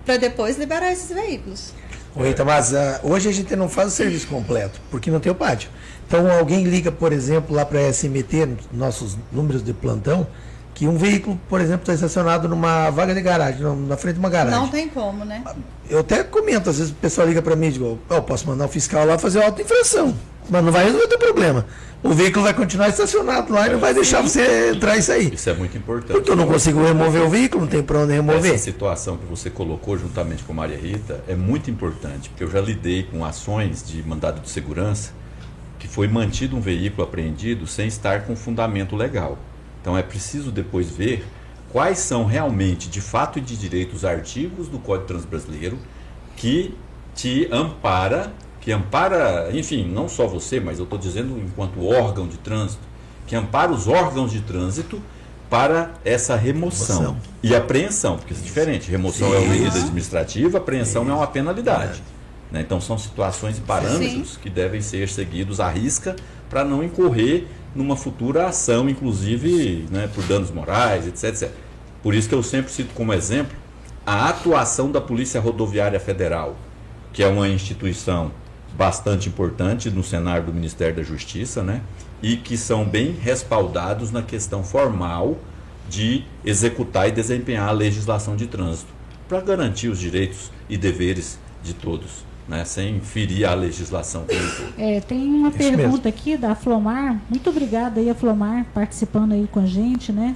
para depois liberar esses veículos. Então, mas hoje a gente não faz o serviço completo, porque não tem o pátio. Então, alguém liga, por exemplo, lá para a SMT, nossos números de plantão, que um veículo, por exemplo, está estacionado numa vaga de garagem, na frente de uma garagem. Não tem como, né? Eu até comento, às vezes o pessoal liga para mim e digo, eu posso mandar o fiscal lá fazer auto-infração, mas não vai resolver o teu problema. O veículo vai continuar estacionado lá e não vai deixar você entrar e sair. Isso é muito importante. Porque eu não consigo remover o veículo, não tem para onde remover. Essa situação que você colocou juntamente com a Maria Rita é muito importante, porque eu já lidei com ações de mandado de segurança que foi mantido um veículo apreendido sem estar com fundamento legal. Então é preciso depois ver quais são realmente, de fato e de direito, os artigos do Código de Trânsito Brasileiro que te ampara, enfim, não só você, mas eu estou dizendo enquanto órgão de trânsito, que ampara os órgãos de trânsito para essa remoção. E apreensão, porque isso é diferente. Remoção é uma medida administrativa, apreensão é uma penalidade. Né? Então são situações e parâmetros que devem ser seguidos à risca para não incorrer numa futura ação, inclusive, né, por danos morais, etc. Por isso que eu sempre cito como exemplo a atuação da Polícia Rodoviária Federal, que é uma instituição bastante importante no cenário do Ministério da Justiça, né? E que são bem respaldados na questão formal de executar e desempenhar a legislação de trânsito, para garantir os direitos e deveres de todos, né? Sem ferir a legislação como um todo. Tem uma pergunta aqui da Flomar. Muito obrigada aí a Flomar participando aí com a gente, né?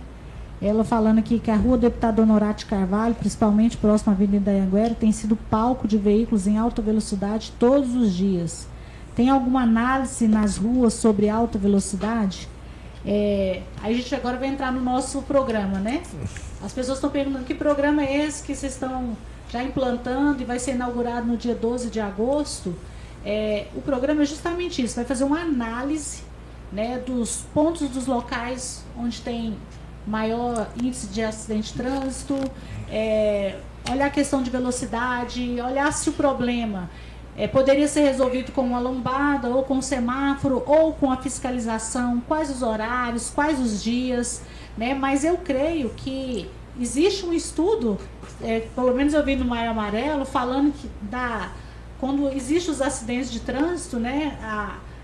Ela falando aqui que a rua Deputado Honorato Carvalho, principalmente próxima à Avenida Anhanguera, tem sido palco de veículos em alta velocidade todos os dias. Tem alguma análise nas ruas sobre alta velocidade? A gente agora vai entrar no nosso programa, né? As pessoas estão perguntando que programa é esse que vocês estão já implantando e vai ser inaugurado no dia 12 de agosto. O programa é justamente isso, vai fazer uma análise, né, dos pontos dos locais onde tem maior índice de acidente de trânsito, olhar a questão de velocidade, olhar se o problema poderia ser resolvido com uma lombada, ou com um semáforo, ou com a fiscalização, quais os horários, quais os dias, né? Mas eu creio que existe um estudo, pelo menos eu vi no Maio Amarelo, falando que quando existem os acidentes de trânsito, né,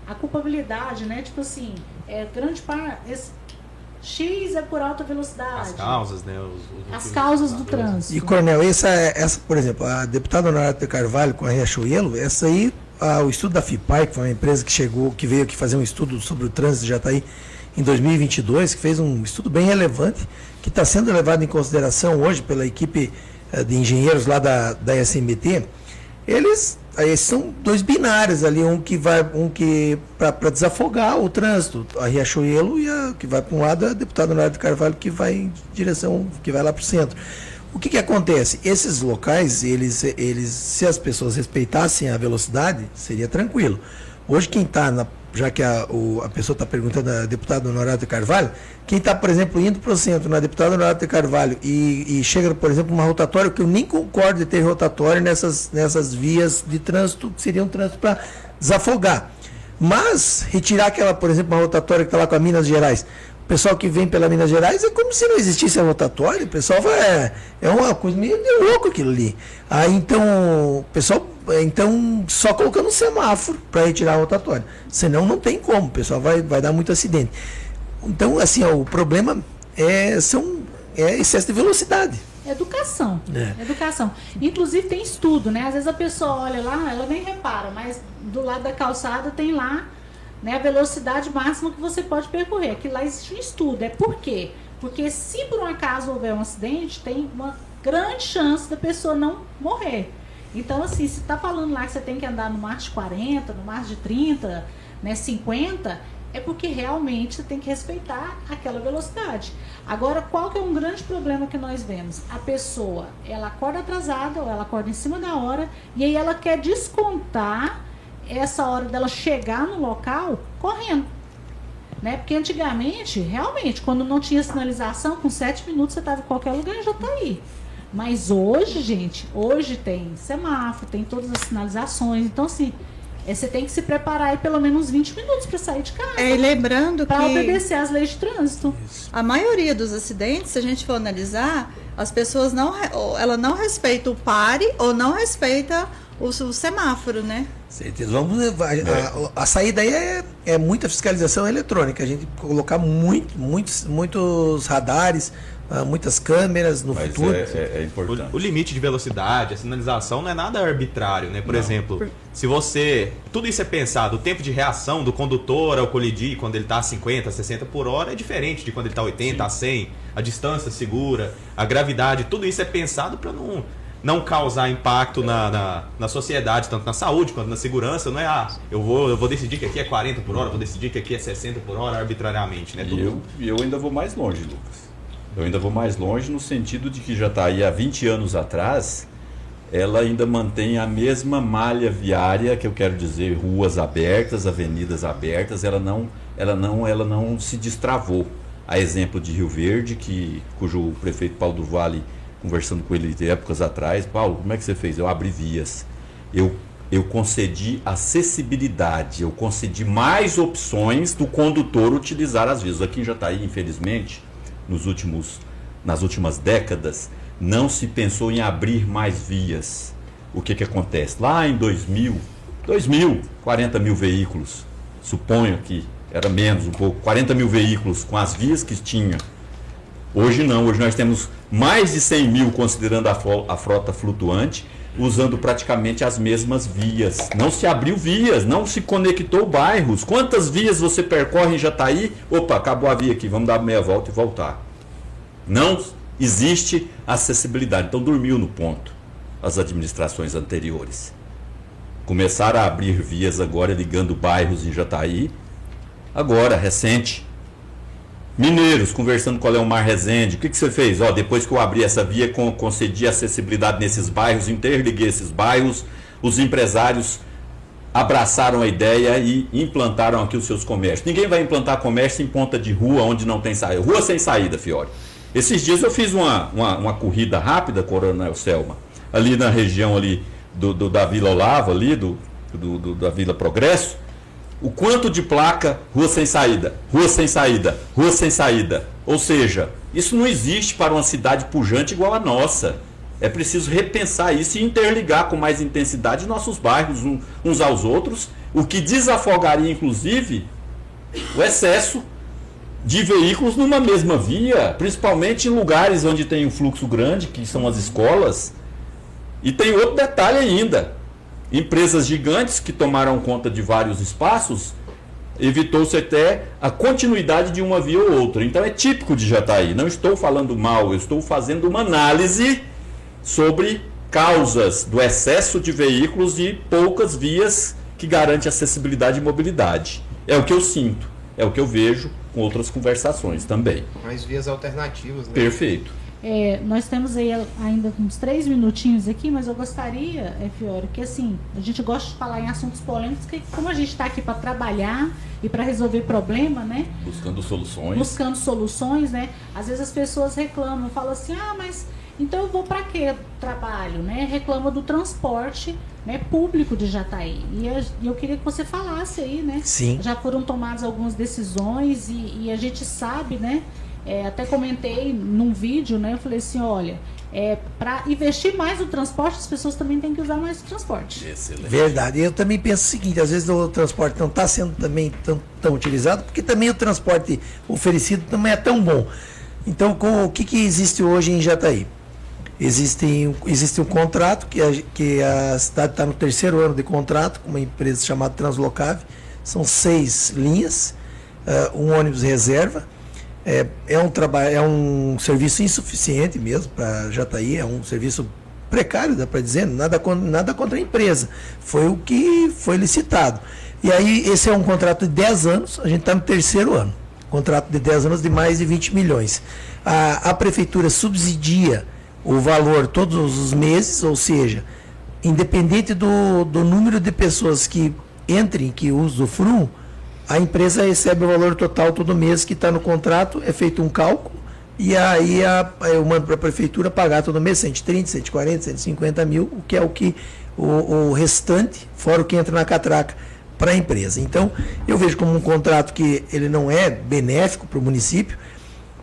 a culpabilidade, né, tipo assim, grande parte, X é por alta velocidade. As causas, né? As causas do trânsito. E, Coronel, essa, por exemplo, a deputada Honorária de Carvalho com a Riachuelo, essa aí, o estudo da FIPAI, que foi uma empresa que veio aqui fazer um estudo sobre o trânsito de Jataí em 2022, que fez um estudo bem relevante, que está sendo levado em consideração hoje pela equipe de engenheiros lá da SMT. Eles são dois binários ali, um que para desafogar o trânsito, a Riachuelo, e que vai para um lado, a deputada Honorária de Carvalho, que vai em direção, que vai lá para o centro. O que acontece? Esses locais, eles, se as pessoas respeitassem a velocidade, seria tranquilo. Hoje quem está, já que a pessoa está perguntando, a deputada Honorária de Carvalho, quem está, por exemplo, indo para o centro, na deputada Honorária de Carvalho, e chega, por exemplo, uma rotatória, que eu nem concordo de ter rotatória nessas vias de trânsito, que seria um trânsito para desafogar. Mas, retirar aquela, por exemplo, uma rotatória que está lá com a Minas Gerais, o pessoal que vem pela Minas Gerais é como se não existisse a rotatória, o pessoal é uma coisa meio de louco aquilo ali. Aí então, o pessoal, só colocando um semáforo para retirar a rotatória. Senão não tem como, o pessoal vai dar muito acidente. Então, assim, o problema é excesso de velocidade. Educação. Educação. Inclusive tem estudo, né? Às vezes a pessoa olha lá, ela nem repara, mas do lado da calçada tem lá, né, a velocidade máxima que você pode percorrer. Aqui lá existe um estudo. Por quê? Porque se por um acaso houver um acidente, tem uma grande chance da pessoa não morrer. Então, assim, se está falando lá que você tem que andar no março de 40, no março de 30, né, 50, é porque realmente você tem que respeitar aquela velocidade. Agora, qual que é um grande problema que nós vemos? A pessoa, ela acorda atrasada ou ela acorda em cima da hora e aí ela quer descontar essa hora dela chegar no local correndo, né? Porque antigamente, realmente, quando não tinha sinalização, com 7 minutos você estava em qualquer lugar e já está aí. Mas hoje, gente, hoje tem semáforo, tem todas as sinalizações, então assim, você tem que se preparar aí pelo menos 20 minutos para sair de casa. E lembrando para que obedecer às leis de trânsito. A maioria dos acidentes, se a gente for analisar, as pessoas ela não respeita o pare ou não respeita o semáforo, né? Certeza. Vamos levar. A saída aí é muita fiscalização eletrônica. A gente colocar muitos radares, muitas câmeras no futuro. É importante. O limite de velocidade, a sinalização não é nada arbitrário, né? Por exemplo, se você... Tudo isso é pensado, o tempo de reação do condutor ao colidir quando ele está a 50, 60 por hora é diferente de quando ele está a 80, a 100, a distância segura, a gravidade, tudo isso é pensado para não causar impacto na sociedade, tanto na saúde quanto na segurança. Não é, eu vou decidir que aqui é 40 por hora, vou decidir que aqui é 60 por hora arbitrariamente, né? E eu ainda vou mais longe, Lucas. Eu ainda vou mais longe no sentido de que Jataí, há 20 anos atrás, ela ainda mantém a mesma malha viária, que eu quero dizer, ruas abertas, avenidas abertas, ela não se destravou. A exemplo de Rio Verde, cujo prefeito Paulo do Vale, conversando com ele de épocas atrás, Paulo, como é que você fez? Eu abri vias, eu concedi acessibilidade, eu concedi mais opções do condutor utilizar as vias. Aqui em Jataí, infelizmente, nas últimas décadas, não se pensou em abrir mais vias. O que acontece? Lá em 2000, 40 mil veículos, suponho que era menos um pouco, 40 mil veículos com as vias que tinha. Hoje não, hoje nós temos mais de 100 mil, considerando a frota flutuante, usando praticamente as mesmas vias. Não se abriu vias, não se conectou bairros. Quantas vias você percorre em Jataí? Opa, acabou a via aqui, vamos dar meia volta e voltar. Não existe acessibilidade. Então dormiu no ponto as administrações anteriores. Começaram a abrir vias agora, ligando bairros em Jataí. Agora, recente. Mineiros, conversando com o Leomar Rezende, o que você fez? Depois que eu abri essa via, concedi acessibilidade nesses bairros, interliguei esses bairros, os empresários abraçaram a ideia e implantaram aqui os seus comércios. Ninguém vai implantar comércio em ponta de rua onde não tem saída. Rua sem saída, Fiore. Esses dias eu fiz uma corrida rápida, Coronel Selma, ali na região ali da Vila Olavo, ali da Vila Progresso. O quanto de placa, rua sem saída, rua sem saída, rua sem saída. Ou seja, isso não existe para uma cidade pujante igual a nossa. É preciso repensar isso e interligar com mais intensidade nossos bairros uns aos outros, o que desafogaria, inclusive, o excesso de veículos numa mesma via, principalmente em lugares onde tem um fluxo grande, que são as escolas. E tem outro detalhe ainda. Empresas gigantes que tomaram conta de vários espaços, evitou-se até a continuidade de uma via ou outra. Então é típico de Jataí. Não estou falando mal, eu estou fazendo uma análise sobre causas do excesso de veículos e poucas vias que garante acessibilidade e mobilidade. É o que eu sinto, é o que eu vejo com outras conversações também. Mais vias alternativas, né? Perfeito. Nós temos aí ainda uns 3 minutinhos aqui, mas eu gostaria, Fiore, que assim, a gente gosta de falar em assuntos polêmicos, que como a gente está aqui para trabalhar e para resolver problema, né? Buscando soluções, né? Às vezes as pessoas reclamam, falam assim, mas então eu vou para que trabalho, né? Reclama do transporte, né, público de Jataí. E eu queria que você falasse aí, né? Sim. Já foram tomadas algumas decisões e a gente sabe, né? Até comentei num vídeo, né? Eu falei assim, olha, para investir mais no transporte, as pessoas também têm que usar mais o transporte. Excelente. Verdade. Eu também penso o seguinte, às vezes o transporte não está sendo também tão utilizado, porque também o transporte oferecido também é tão bom. Então, o que existe hoje em Jataí? Existe um contrato, que a cidade está no 3º ano de contrato, com uma empresa chamada Translocave. São 6 linhas, um ônibus reserva. É um serviço insuficiente mesmo para Jataí, é um serviço precário, dá para dizer, nada contra a empresa. Foi o que foi licitado. E aí, esse é um contrato de 10 anos, a gente está no 3º ano. Contrato de 10 anos de mais de 20 milhões. A prefeitura subsidia o valor todos os meses, ou seja, independente do número de pessoas que entrem, que usufruam, a empresa recebe o valor total todo mês que está no contrato, é feito um cálculo, e aí eu mando para a prefeitura pagar todo mês 130, 140, 150 mil, o que é o restante, fora o que entra na catraca, para a empresa. Então, eu vejo como um contrato que ele não é benéfico para o município.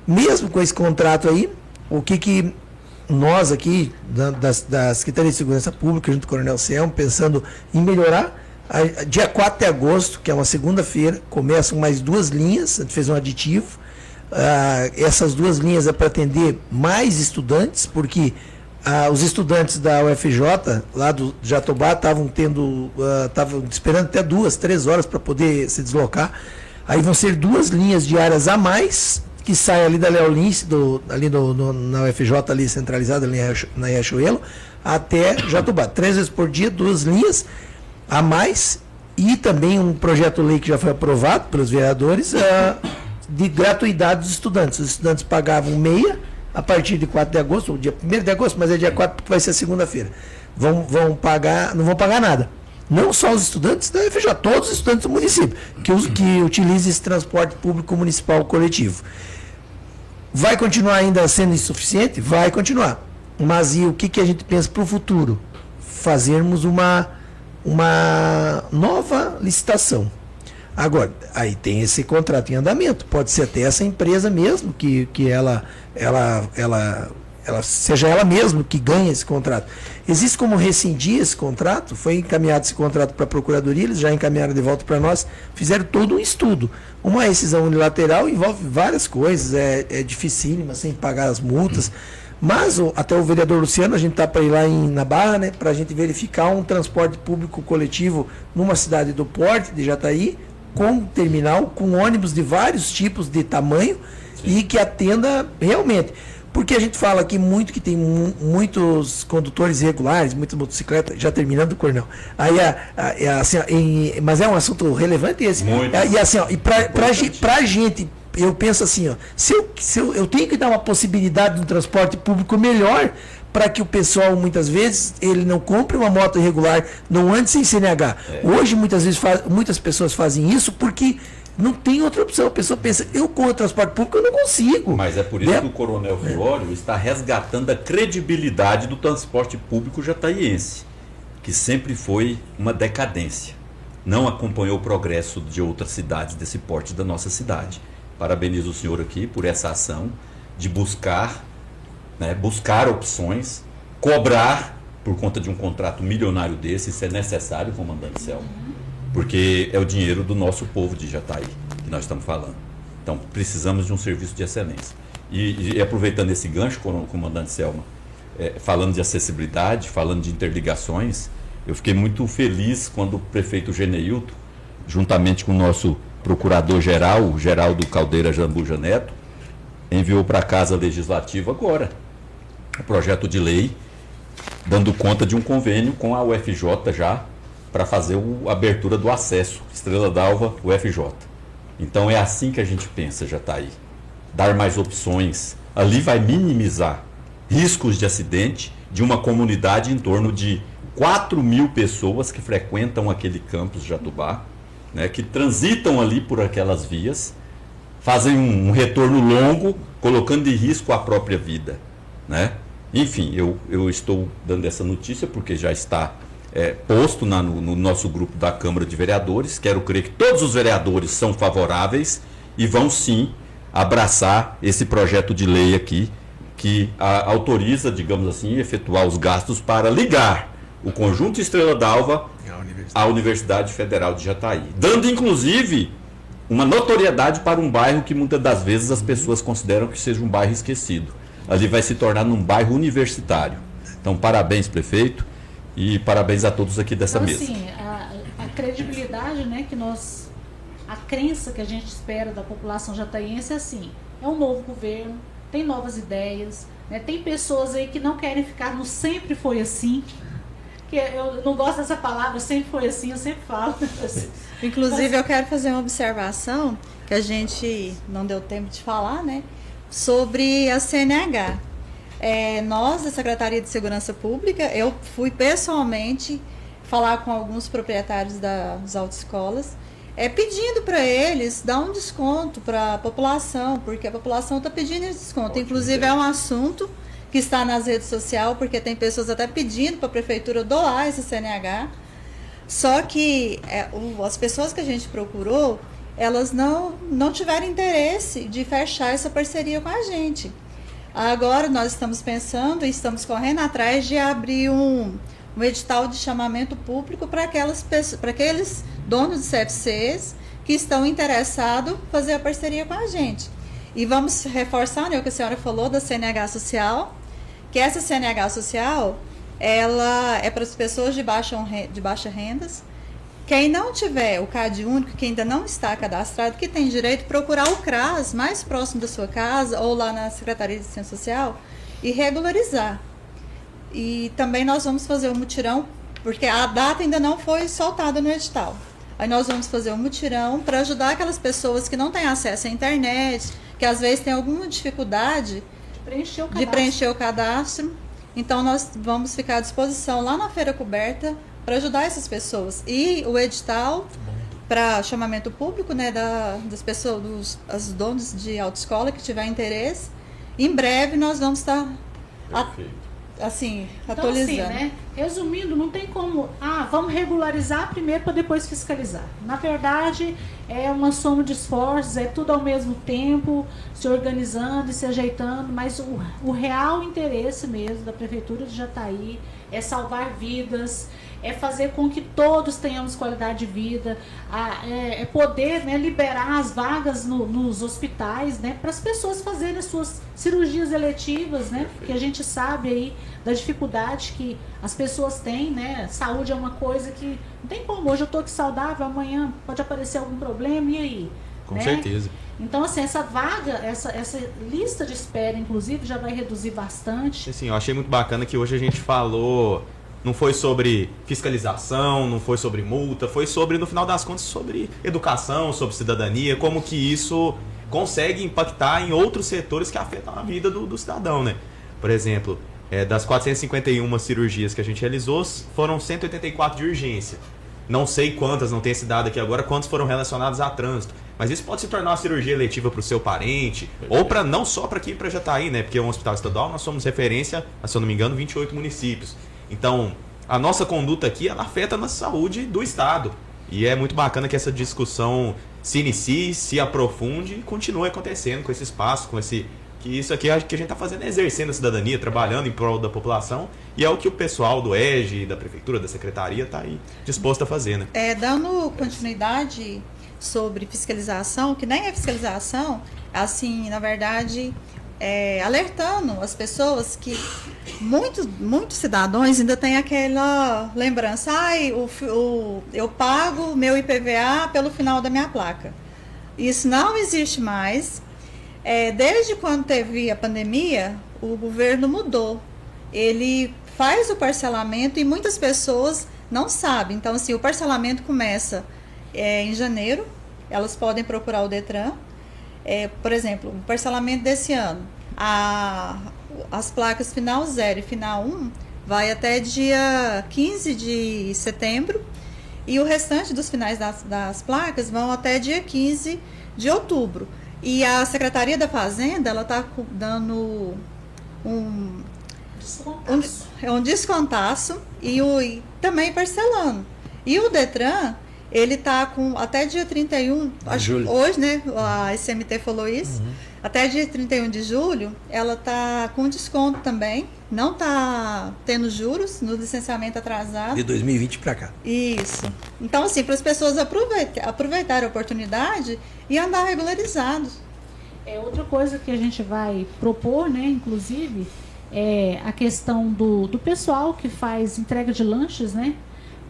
Mesmo com esse contrato aí, o que nós aqui, da Secretaria de Segurança Pública, junto com o Coronel Selma, pensando em melhorar, dia 4 de agosto, que é uma segunda-feira, começam mais 2 linhas, a gente fez um aditivo. Essas 2 linhas é para atender mais estudantes, porque os estudantes da UFJ, lá do Jatobá, estavam esperando até 2, 3 horas para poder se deslocar. Aí vão ser 2 linhas diárias a mais, que saem ali da Léo Lins, na UFJ, ali centralizada, ali na Riachuelo, até Jatobá. 3 vezes por dia, 2 linhas a mais, e também um projeto-lei que já foi aprovado pelos vereadores, de gratuidade dos estudantes. Os estudantes pagavam meia a partir de 4 de agosto, ou dia 1º de agosto, mas é dia 4 porque vai ser segunda-feira. Não vão pagar nada. Não só os estudantes da UFJ, todos os estudantes do município, que utilizem esse transporte público municipal coletivo. Vai continuar ainda sendo insuficiente? Vai continuar. Mas e o que a gente pensa para o futuro? Fazermos uma nova licitação. Agora, aí tem esse contrato em andamento. Pode ser até essa empresa mesmo, que ela seja ela mesma que ganha esse contrato. Existe como rescindir esse contrato? Foi encaminhado esse contrato para a Procuradoria, eles já encaminharam de volta para nós, fizeram todo um estudo. Uma rescisão unilateral envolve várias coisas, é dificílima, sem pagar as multas, mas até o vereador Luciano, a gente está para ir lá na Barra, né, para a gente verificar um transporte público coletivo numa cidade do porte de Jataí, com terminal, com ônibus de vários tipos de tamanho. Sim. E que atenda realmente. Porque a gente fala aqui muito que tem muitos condutores irregulares, muitas motocicletas, já terminando, Coronel. Aí, assim, mas é um assunto relevante esse. Muito. E assim, pra gente, eu penso assim, se eu tenho que dar uma possibilidade de um transporte público melhor, para que o pessoal, muitas vezes, ele não compre uma moto irregular, não ande sem CNH. Hoje, muitas pessoas fazem isso porque não tem outra opção. A pessoa pensa, eu com o transporte público eu não consigo. Mas é por isso que o Coronel Fiório está resgatando a credibilidade do transporte público jataiense, que sempre foi uma decadência. Não acompanhou o progresso de outras cidades desse porte da nossa cidade. Parabenizo o senhor aqui por essa ação de buscar opções, cobrar por conta de um contrato milionário desse, isso é necessário, comandante Selma, porque é o dinheiro do nosso povo de Jataí que nós estamos falando. Então, precisamos de um serviço de excelência. E aproveitando esse gancho, comandante Selma, falando de acessibilidade, falando de interligações, eu fiquei muito feliz quando o prefeito Geneilton, juntamente com o nosso procurador-geral, o Geraldo Caldeira Jambuja Neto, enviou para a Casa Legislativa agora o projeto de lei dando conta de um convênio com a UFJ já para fazer a abertura do acesso, Estrela d'Alva, UFJ. Então é assim que a gente pensa, Jataí. Dar mais opções. Ali vai minimizar riscos de acidente de uma comunidade em torno de 4.000 pessoas que frequentam aquele campus Jatubá, né, que transitam ali por aquelas vias, fazem um retorno longo, colocando em risco a própria vida, né? Enfim, eu estou dando essa notícia porque já está posto no nosso grupo da Câmara de Vereadores. Quero crer que todos os vereadores são favoráveis e vão sim abraçar esse projeto de lei aqui, que autoriza, digamos assim, efetuar os gastos para ligar o Conjunto Estrela d'Alva à Universidade Federal de Jataí, dando inclusive uma notoriedade para um bairro que muitas das vezes as pessoas consideram que seja um bairro esquecido. Ali vai se tornar um bairro universitário. Então, parabéns, prefeito, e parabéns a todos aqui dessa mesa. Assim, a credibilidade, né, a crença que a gente espera da população jataiense é assim, é um novo governo, tem novas ideias, né, tem pessoas aí que não querem ficar no sempre foi assim, que eu não gosto dessa palavra, sempre foi assim, eu sempre falo. Inclusive, eu quero fazer uma observação que a gente não deu tempo de falar, né? Sobre a CNH. Nós, da Secretaria de Segurança Pública, eu fui pessoalmente falar com alguns proprietários das autoescolas, pedindo para eles dar um desconto para a população, porque a população está pedindo esse desconto. Inclusive, é um assunto que está nas redes sociais, porque tem pessoas até pedindo para a prefeitura doar esse CNH. Só que as pessoas que a gente procurou, elas não tiveram interesse de fechar essa parceria com a gente. Agora nós estamos pensando e estamos correndo atrás de abrir um edital de chamamento público para aqueles donos de CFCs que estão interessados em fazer a parceria com a gente. E vamos reforçar, né, o que a senhora falou da CNH social, que essa CNH social, ela é para as pessoas de baixa rendas. Quem não tiver o CAD único, que ainda não está cadastrado, que tem direito de procurar o CRAS mais próximo da sua casa ou lá na Secretaria de Assistência Social e regularizar. E também nós vamos fazer um mutirão, porque a data ainda não foi soltada no edital. Aí nós vamos fazer um mutirão para ajudar aquelas pessoas que não têm acesso à internet, que às vezes têm alguma dificuldade de preencher o cadastro. Então nós vamos ficar à disposição lá na Feira Coberta para ajudar essas pessoas. E o edital para chamamento público, né, das pessoas, os donos de autoescola que tiver interesse, em breve nós vamos estar atualizando. Então, assim, né, resumindo, não tem como, vamos regularizar primeiro para depois fiscalizar. Na verdade, é uma soma de esforços, é tudo ao mesmo tempo, se organizando e se ajeitando, mas o real interesse mesmo da Prefeitura de Jataí é salvar vidas, é fazer com que todos tenhamos qualidade de vida, é poder, né, liberar as vagas nos hospitais, né, para as pessoas fazerem as suas cirurgias eletivas, né, porque a gente sabe aí da dificuldade que as pessoas têm, né, saúde é uma coisa que não tem como, hoje eu estou aqui saudável, amanhã pode aparecer algum problema, e aí? Com né? certeza. Então, assim, essa vaga, essa lista de espera, inclusive, já vai reduzir bastante. Assim, eu achei muito bacana que hoje a gente falou, não foi sobre fiscalização, não foi sobre multa, foi sobre, no final das contas, sobre educação, sobre cidadania, como que isso consegue impactar em outros setores que afetam a vida do cidadão, né? Por exemplo, das 451 cirurgias que a gente realizou, foram 184 de urgência. Não sei quantas, não tem esse dado aqui agora, quantas foram relacionadas a trânsito. Mas isso pode se tornar uma cirurgia eletiva para o seu parente, ou para não só para aqui, para Jataí, né? Porque é um hospital estadual, nós somos referência a, se eu não me engano, 28 municípios. Então, a nossa conduta aqui, ela afeta a saúde do Estado. E é muito bacana que essa discussão se inicie, se aprofunde e continue acontecendo com esse espaço, que isso aqui que a gente está fazendo é exercendo a cidadania, trabalhando em prol da população, e é o que o pessoal do EGE, da Prefeitura, da Secretaria está aí disposto a fazer, né? Dando continuidade sobre fiscalização, que nem é fiscalização, assim, na verdade, alertando as pessoas que muitos cidadãos ainda têm aquela lembrança, eu pago meu IPVA pelo final da minha placa. Isso não existe mais. Desde quando teve a pandemia, o governo mudou. Ele faz o parcelamento e muitas pessoas não sabem. Então, assim, o parcelamento começa em janeiro, elas podem procurar o Detran. Por exemplo, o parcelamento desse ano, as placas final 0 e final 1 vai até dia 15 de setembro e o restante dos finais das placas vão até dia 15 de outubro. E a Secretaria da Fazenda, ela está dando um descontaço e também parcelando. E o Detran, ele está com até dia 31, hoje, né? A SMT falou isso. Até dia 31 de julho, ela está com desconto também. Não está tendo juros no licenciamento atrasado. De 2020 para cá. Isso. Então, assim, para as pessoas aproveitarem a oportunidade e andar regularizados. Outra coisa que a gente vai propor, né, inclusive, é a questão do pessoal que faz entrega de lanches, né,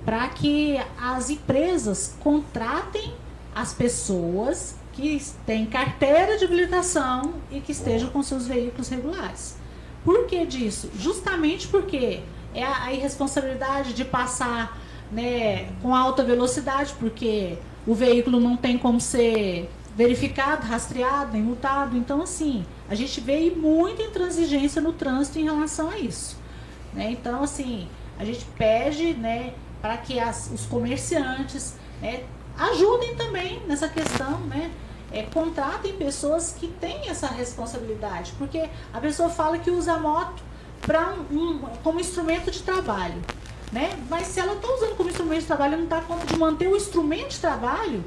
para que as empresas contratem as pessoas que têm carteira de habilitação e que estejam com seus veículos regulares. Por que disso? Justamente porque é a irresponsabilidade de passar, né, com alta velocidade, porque o veículo não tem como ser verificado, rastreado, nem multado. Então, assim, a gente vê muita intransigência no trânsito em relação a isso, né? Então, assim, a gente pede, né, para que os comerciantes, né, ajudem também nessa questão, né? Contratem pessoas que têm essa responsabilidade, porque a pessoa fala que usa a moto como instrumento de trabalho, né? Mas se ela está usando como instrumento de trabalho, não dá conta de manter o instrumento de trabalho,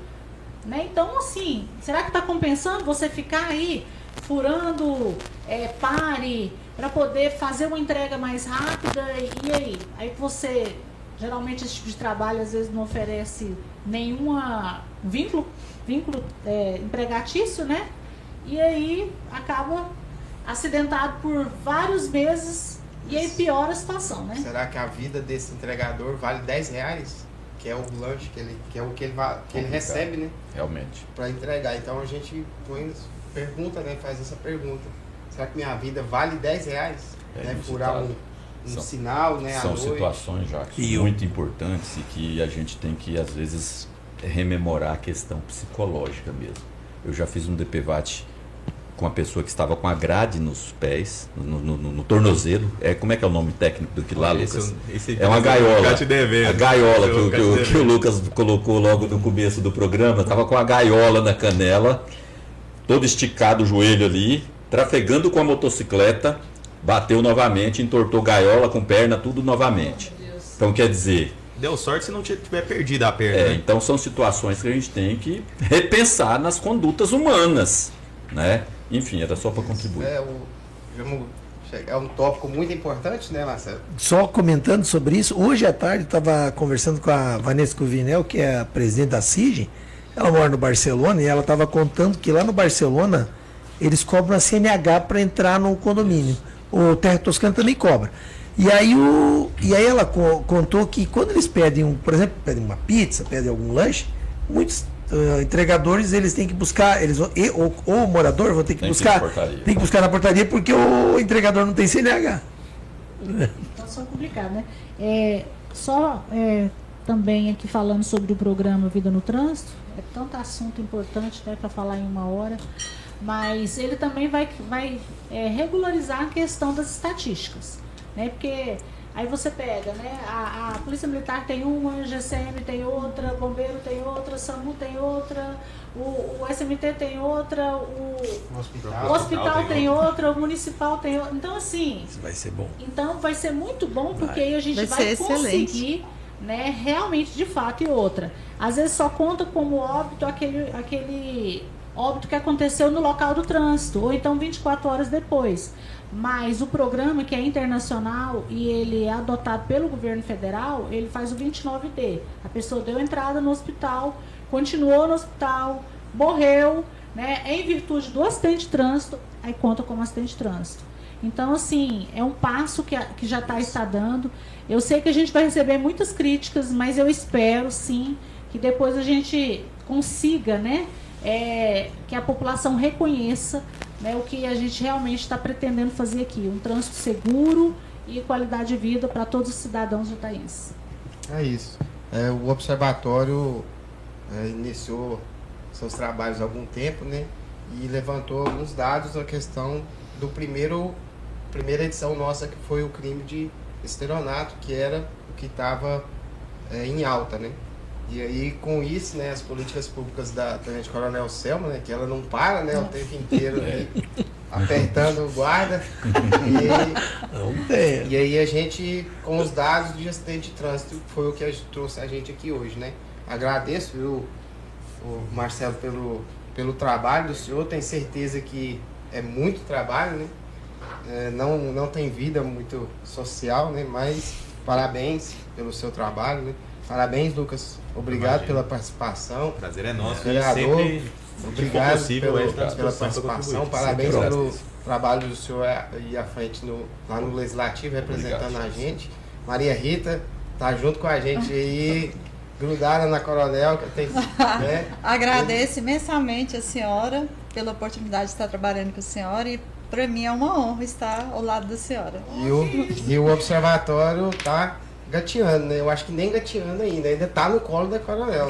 né? Então, assim, será que está compensando você ficar aí furando pare para poder fazer uma entrega mais rápida? E aí? Aí você, geralmente esse tipo de trabalho às vezes não oferece nenhum vínculo empregatício, né? E aí acaba acidentado por vários meses e aí piora a situação, né? Será que a vida desse entregador vale R$10? Que é o lanche que é o que ele recebe, né? Realmente. Para entregar. Então a gente pergunta, né? Faz essa pergunta. Será que minha vida vale R$10? Né? Furar um sinal, né? São situações, Jacques, muito importantes e que a gente tem que, às vezes, rememorar a questão psicológica mesmo. Eu já fiz um DPVAT com uma pessoa que estava com a grade nos pés, no tornozelo. Como é que é o nome técnico do que lá, Lucas? É uma gaiola. A gaiola que o Lucas colocou logo no começo do programa. Estava com a gaiola na canela, todo esticado o joelho ali, trafegando com a motocicleta, bateu novamente, entortou gaiola com perna, tudo novamente. Então, quer dizer... Deu sorte se não tiver perdido a perna. Né? Então, são situações que a gente tem que repensar nas condutas humanas, né? Enfim, era só para contribuir. É um tópico muito importante, né, Marcelo? Só comentando sobre isso, hoje à tarde estava conversando com a Vanessa Cuvinel, que é a presidente da CIG. Ela mora no Barcelona e ela estava contando que lá no Barcelona eles cobram a CNH para entrar no condomínio. O Terra Toscana também cobra. E aí ela contou que quando eles pedem, por exemplo, pedem uma pizza, pedem algum lanche, muitos entregadores eles têm que buscar, ou o morador vão ter que buscar, tem que buscar na portaria porque o entregador não tem CNH. Então só complicado, né? Também aqui falando sobre o programa Vida no Trânsito, é tanto assunto importante, né, para falar em uma hora, mas ele também vai regularizar a questão das estatísticas, né? Porque aí você pega, né? A Polícia Militar tem uma, a GCM tem outra, Bombeiro tem outra, SAMU tem outra, o SMT tem outra, o hospital tem outra, o Municipal tem outra. Então, assim... Isso vai ser bom. Então, vai ser muito bom, porque aí a gente vai conseguir, né, realmente, de fato, e outra. Às vezes só conta como óbito aquele óbito que aconteceu no local do trânsito, ou então 24 horas depois. Mas o programa, que é internacional e ele é adotado pelo governo federal, ele faz o 29D. A pessoa deu entrada no hospital, continuou no hospital, morreu, né, em virtude do acidente de trânsito, aí conta como acidente de trânsito. Então, assim, é um passo que já está dando. Eu sei que a gente vai receber muitas críticas, mas eu espero, sim, que depois a gente consiga, né, que a população reconheça, né, o que a gente realmente está pretendendo fazer aqui. Um trânsito seguro e qualidade de vida para todos os cidadãos jataenses. É isso. O Observatório iniciou seus trabalhos há algum tempo, né, e levantou alguns dados na questão do primeira edição nossa, que foi o crime de estelionato, que era o que estava em alta, né? E aí, com isso, né, as políticas públicas da Tenente Coronel Selma, né, que ela não para, né, o tempo inteiro ali, apertando o guarda. E aí a gente, com os dados de acidente de trânsito, foi o que trouxe a gente aqui hoje, né? Agradeço, viu, o Marcelo, pelo trabalho do senhor. Tenho certeza que é muito trabalho, né? Não tem vida muito social, né? Mas parabéns pelo seu trabalho, né? Parabéns, Lucas. Obrigado pela participação. O prazer é nosso. Vereador, sempre, obrigado possível, pela participação. Parabéns pelo trabalho do senhor aí à frente lá no Legislativo, representando a gente. Maria Rita tá junto com a gente aí, grudada na Coronel. Né? Agradeço imensamente a senhora pela oportunidade de estar trabalhando com a senhora, e para mim é uma honra estar ao lado da senhora. E o Observatório tá gateando, né? Eu acho que nem gateando ainda tá no colo da Coronel.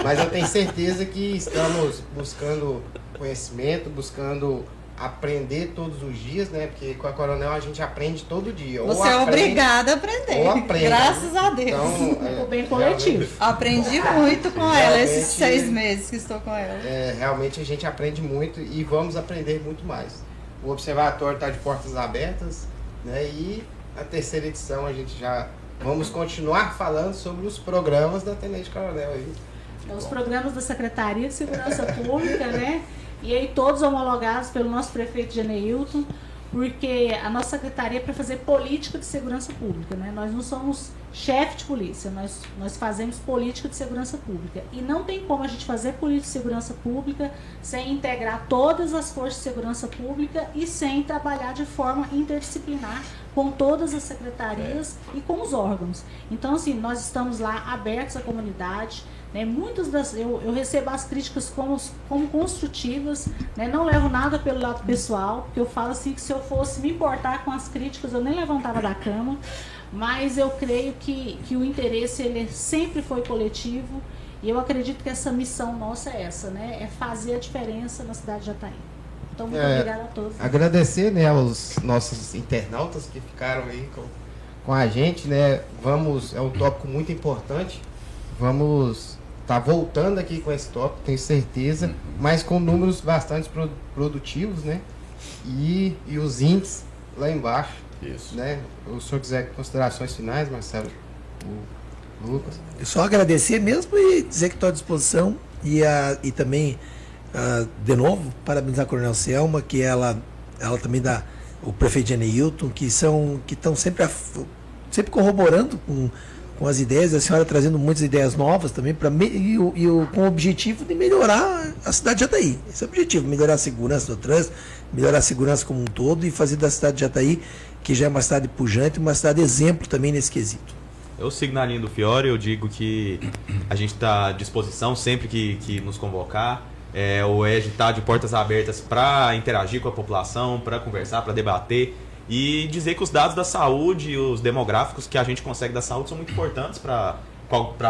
Mas eu tenho certeza que estamos buscando conhecimento, buscando aprender todos os dias, né? Porque com a Coronel a gente aprende todo dia. Você é obrigada a aprender. Ou aprende. Graças a Deus. Então, O bem coletivo. Aprendi muito com ela esses 6 meses que estou com ela. Realmente a gente aprende muito e vamos aprender muito mais. O Observatório está de portas abertas, né? E a terceira edição a gente já vamos continuar falando sobre os programas da Tenente Coronel aí. Os programas da Secretaria de Segurança Pública, né? E aí todos homologados pelo nosso prefeito Geneilton, porque a nossa secretaria é para fazer política de segurança pública, né? Nós não somos chefe de polícia, nós fazemos política de segurança pública. E não tem como a gente fazer política de segurança pública sem integrar todas as forças de segurança pública e sem trabalhar de forma interdisciplinar com todas as secretarias e com os órgãos. Então, assim, nós estamos lá abertos à comunidade, né? Muitas eu recebo as críticas como construtivas, né? Não levo nada pelo lado pessoal, porque eu falo assim que se eu fosse me importar com as críticas, eu nem levantava da cama, mas eu creio que o interesse ele sempre foi coletivo, e eu acredito que essa missão nossa é essa, né? É fazer a diferença na cidade de Jataí. Então, muito obrigada a todos. Agradecer, né, aos nossos internautas que ficaram aí com a gente, né? É um tópico muito importante. Vamos estar voltando aqui com esse tópico, tenho certeza, mas com números bastante produtivos, né? E os índices lá embaixo. Isso. Né? O senhor quiser considerações finais, Marcelo? O Lucas? Eu só agradecer mesmo e dizer que estou à disposição e também, de novo, parabenizar a Coronel Selma, que ela também dá o prefeito Geneilton, que estão sempre corroborando com as ideias, a senhora trazendo muitas ideias novas também, com o objetivo de melhorar a cidade de Jataí. Esse é o objetivo, melhorar a segurança do trânsito, melhorar a segurança como um todo e fazer da cidade de Jataí, que já é uma cidade pujante, uma cidade exemplo também nesse quesito. Eu sigo na linha do Fiore, eu digo que a gente está à disposição sempre que nos convocar. O EG está de portas abertas para interagir com a população, para conversar, para debater e dizer que os dados da saúde e os demográficos que a gente consegue da saúde são muito importantes para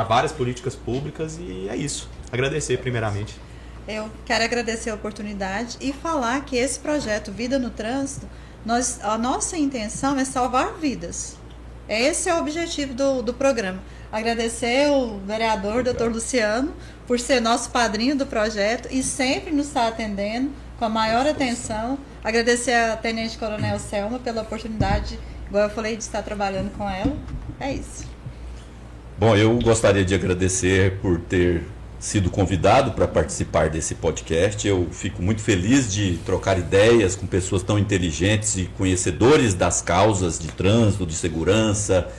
várias políticas públicas, e é isso. Agradecer primeiramente. Eu quero agradecer a oportunidade e falar que esse projeto Vida no Trânsito, a nossa intenção é salvar vidas. Esse é o objetivo do programa. Agradecer o vereador, doutor Luciano, por ser nosso padrinho do projeto e sempre nos estar atendendo com a maior atenção. Agradecer a Tenente Coronel Selma pela oportunidade, igual eu falei, de estar trabalhando com ela. É isso. Bom, eu gostaria de agradecer por ter sido convidado para participar desse podcast. Eu fico muito feliz de trocar ideias com pessoas tão inteligentes e conhecedores das causas de trânsito, de segurança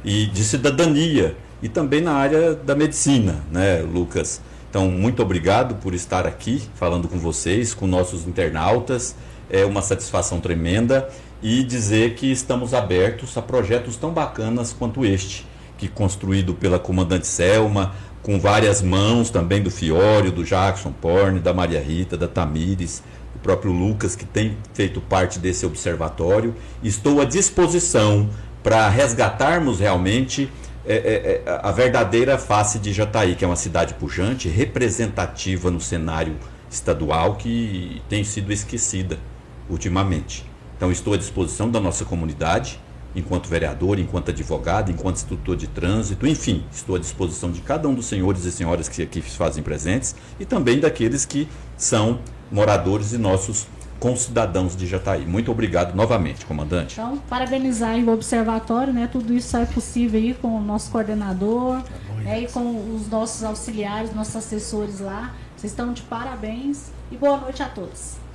e de cidadania, e também na área da medicina, né, Lucas? Então, muito obrigado por estar aqui falando com vocês, com nossos internautas. É uma satisfação tremenda, e dizer que estamos abertos a projetos tão bacanas quanto este, que construído pela comandante Selma, com várias mãos também do Fiório, do Jackson Porne, da Maria Rita, da Tamires, do próprio Lucas, que tem feito parte desse observatório. Estou à disposição para resgatarmos realmente a verdadeira face de Jataí, que é uma cidade pujante, representativa no cenário estadual, que tem sido esquecida ultimamente. Então, estou à disposição da nossa comunidade, enquanto vereador, enquanto advogado, enquanto instrutor de trânsito, enfim, estou à disposição de cada um dos senhores e senhoras que aqui se fazem presentes, e também daqueles que são moradores e nossos concidadãos de Jataí. Muito obrigado novamente, comandante. Então, parabenizar aí o observatório, né? Tudo isso só é possível aí com o nosso coordenador, né? E com os nossos auxiliares, nossos assessores lá. Vocês estão de parabéns e boa noite a todos.